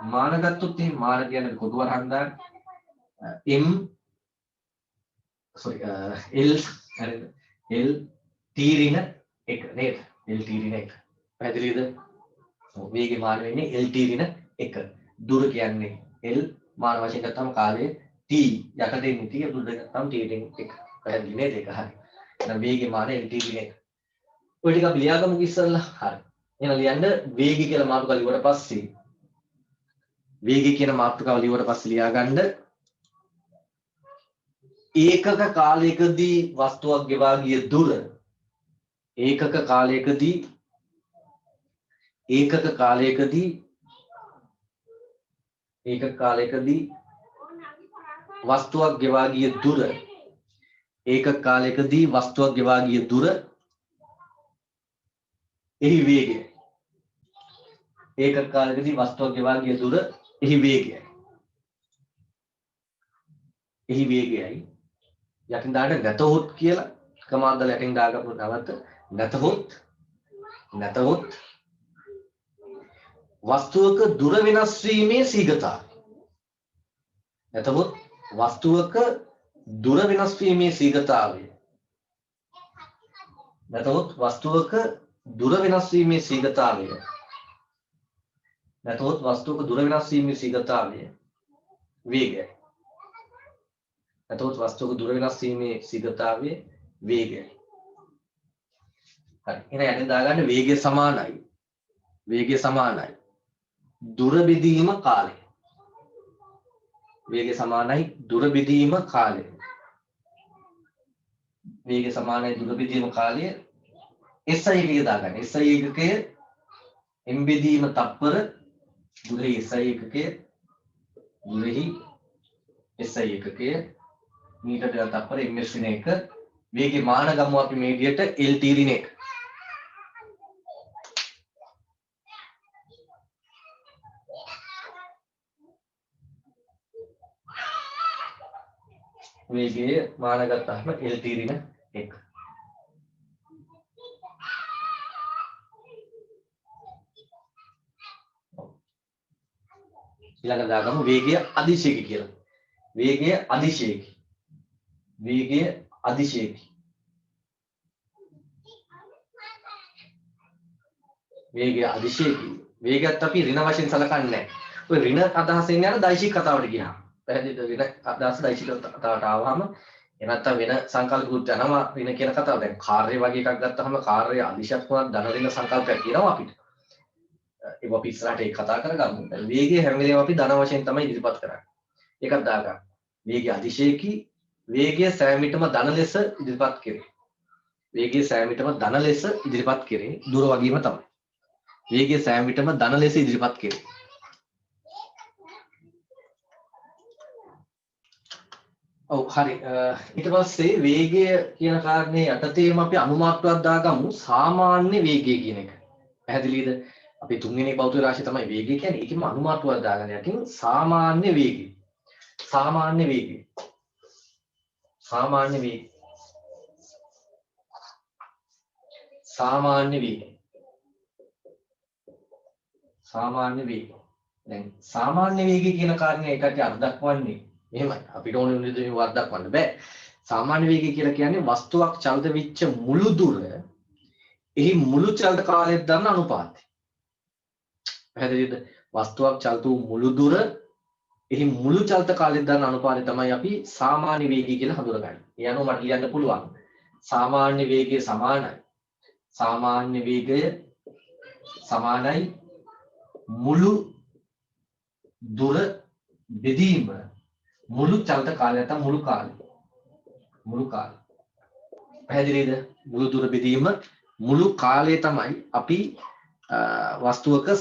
Speaker 1: මාන ගත්තොත් එහෙනම් මාන කියන්නේ කොටු වරහන් දාන්න m sorry l හරිද l t ඍණ 1 නේද l t ඍණ 1 පැහැදිලිද වේගයේ මාන වෙන්නේ l t ඍණ 1 දුර කියන්නේ l මාන වශයෙන් ගත්තම කාලය t යටට එන්නේ t දුර ගත්තම t ඍණ 1 පැහැදිලි නේද ඒක හරි එහෙනම් වේගයේ මාන l t ඍණ 1 ඔය ටික අපි ලියාගමු ඉස්සෙල්ලා හරි එහෙනම් ලියන්න වේගය කියලා මාතෘකාව ලියුවට පස්සේ වේගය කියන මාතෘකාව ලියුවට පස්සේ ලියාගන්න ඒකක කාලයකදී වස්තුවක් ගෙවා ගිය දුර ඒකක කාලයකදී වස්තුවක් ගෙවා ගිය දුර ඒකක කාලයකදී වස්තුවක් ගෙවා ගිය දුර එහි වේගය ඒකක කාලයකදී වස්තුවක් ගෙවා ගිය දුර එහි වේගයයි යටින් දාන්න නැතහොත් කියලා කමාන්දල යටින් දාගමු නැවත නැතහොත් වස්තුවක දුර වෙනස් වීමේ සීගතාවය නැතහොත් වස්තුවක දුර වෙනස් වීමේ සීගතාවය වේගයයි නැතහොත් වස්තුවක දුර වෙනස් වීමේ සීගතාවය වේගයයි හරි එහෙනම් යටින් දාගන්න වේගය සමානයි දුර බෙදීම කාලය වේගය සමානයි දුර බෙදීම කාලය SI එකක දාගන්න SI එකකය m බෙදීම තප්පර දුරෙහි SI එකකය මීටර දෙක තප්පර ms ඍණ 1 වේගයේ මාන ගමු අපි මේ විදියට lt ඍණ 1 වේගයේ මාන ගත්තාම lt ඍණ 1 ඊළඟ දාගමු වේගය අදිශේකී කියලා වේගය අදිශේකී වේගයත් අපි ඍණ වශයෙන් සලකන්නේ නැහැ. ඔය ඍණ අදහසෙන් යන දෛශික කතාවට ගියාම පැහැදිලිද ඍණ අදහස දෛශික කතාවට ආවම එනත්තම් වෙන සංකල්පකුත් යනවා ඍණ කියන කතාව. දැන් කාර්ය වගේ එකක් ගත්තාම කාර්ය අදිශයක් වුණත් ධන ඍණ සංකල්පයක් කියනවා අපිට. ඒක අපි ඉස්සරහට ඒක කතා කරගමු. වේගය හැම වෙලේම අපි ධන වශයෙන් තමයි ඉදිරිපත් කරන්නේ. ඒකත් දාගන්න. වේගය අදිශේකී වේගය සෑම විටම ධන ලෙස ඉදිරිපත් කෙරේ. දුර වගේම තමයි. වේගය සෑම විටම ධන ලෙස ඉදිරිපත් කෙරේ. ඔව් හරි. ඊට පස්සේ වේගය කියන කාරණේ යටතේම අපි අනුමාත්‍රයක් දාගමු සාමාන්‍ය වේගය කියන එක. පැහැදිලිද? අපි තුන්වෙනි භෞතික රාශිය තමයි වේගය කියන්නේ. ඒකෙම අනුමාත්‍රයක් දාගන්න යටින් සාමාන්‍ය වේගය. සාමාන්‍ය වේගය. දැන් සාමාන්‍ය වේගය කියන කාරණේ ඒකට අර්ථ දක්වන්නේ එහෙමයි. අපිට ඕන විදිහට මේක දක්වන්න බෑ. සාමාන්‍ය වේගය කියලා කියන්නේ වස්තුවක් චලිත වෙච්ච මුළු දුර එහි මුළු චලිත කාලයට දරන අනුපාතය. පැහැදිලිද? වස්තුවක් චලිත වූ මුළු දුර එහි මුළු චලිත කාලයට දරන අනුපාතය තමයි අපි සාමාන්‍ය වේගය කියලා හඳුනගන්නේ. ඒ අනුව මට ලියන්න පුළුවන් සාමාන්‍ය වේගය සමානයි මුළු දුර බෙදීම මුළු චලිත කාලය නැත්නම් මුළු කාලය. පැහැදිලිද? මුළු දුර බෙදීම මුළු කාලය තමයි අපි වස්තුවක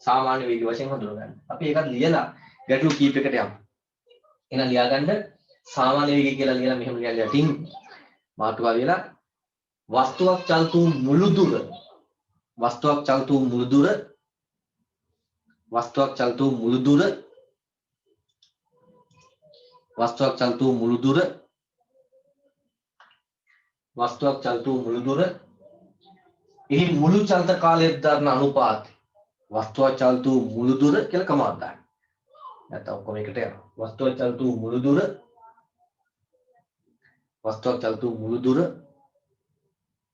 Speaker 1: සාමාන්‍ය වේගය වශයෙන් හඳුනගන්නේ. අපි ඒකත් ලියලා ගැටලු කීපයකට යමු. එහෙනම් ලියාගන්න සාමාන්‍ය වේගය කියලා ලියලා මෙහෙම ලියලා යටින් මාතෘකාව ලියලා වස්තුවක් චලිත වූ මුළු දුර වස්තුවක් චලිත වූ මුළු දුර වස්තුවක් චලිත වූ මුළු දුර එහි මුළු චලිත කාලයේ දරන අනුපාතය වස්තුවක් චලිත වූ මුළු දුර කියලා කමාවක් දාන්න. නැත්නම් ඔක්කොම එකට යනවා. වස්තුවක් චලිත වූ මුළු දුර වස්තුවක් චලිත වූ මුළු දුර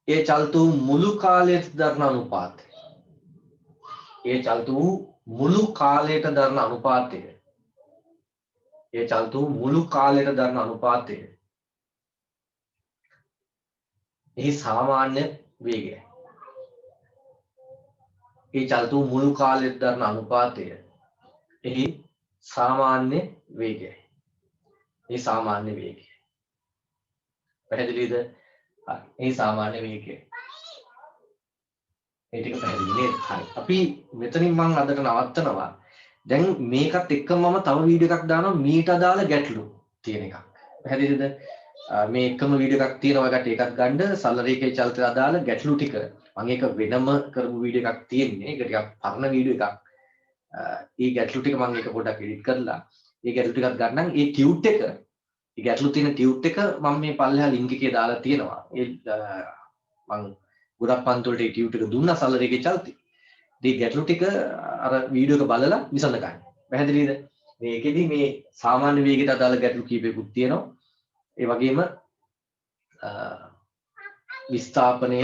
Speaker 1: ඒ චලිත වූ මුළු කාලයේ දරන අනුපාතය. ඒ චලිත වූ මුළු කාලයට දරන අනුපාතය. ඒ චලිත වූ මුළු කාලයට දරන අනුපාතය. එහි සාමාන්‍ය වේගය. ඒ චලිත වූ මුළු කාලයට දරන අනුපාතය. එහි සාමාන්‍ය වේගය. එහි සාමාන්‍ය වේගය. පැහැදිලිද? හරි. එහි සාමාන්‍ය වේගය. ඒ ටික පැහැදිලි නේද? හරි. අපි මෙතනින් මම අදට නවත්තනවා. දැන් මේකත් එක්කම මම තව වීඩියෝ එකක් දානවා මීට අදාළ ගැටලු තියෙන එකක්. පැහැදිලිද? මේ එකම වීඩියෝ එකක් තියෙනවා ඒකට ඒකත් ගන්න සරල රේඛයේ චලිතයට අදාළ ගැටලු ටික. මම ඒක වෙනම කරපු වීඩියෝ එකක් තියෙන්නේ. ඒක ටිකක් පරණ වීඩියෝ එකක්. ඒ ගැටලු ටික මම ඒක පොඩ්ඩක් එඩිට් කරලා ඒ ගැටලු ටිකක් ගන්නම්. ඒ ටියුට් එක ඒ ගැටලු තියෙන ටියුට් එක මම මේ පල්ලෙහා ලින්ක් එකේ දාලා තියෙනවා. ඒ මම ගොඩක් පන්තිවලට ඒ ටියුට් එක දුන්නා සරල රේඛයේ චලිතය. මේ ගැටලු ටික අර වීඩියෝ එක බලලා විසඳ ගන්න. පැහැදිලිද? මේකෙදි මේ සාමාන්‍ය වේගයට අදාළ ගැටලු කීපයකුත් තියෙනවා. ඒ වගේම විස්ථාපනය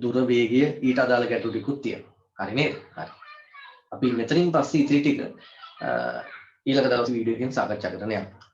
Speaker 1: දුර වේගය ඊට අදාළ ගැටලු ටිකුත් තියෙනවා. හරි නේද? හරි. අපි මෙතනින් පස්සේ ඉතිරි ටික ඊළඟ දවසේ වීඩියෝ එකෙන් සාකච්ඡා කරන්න යනවා.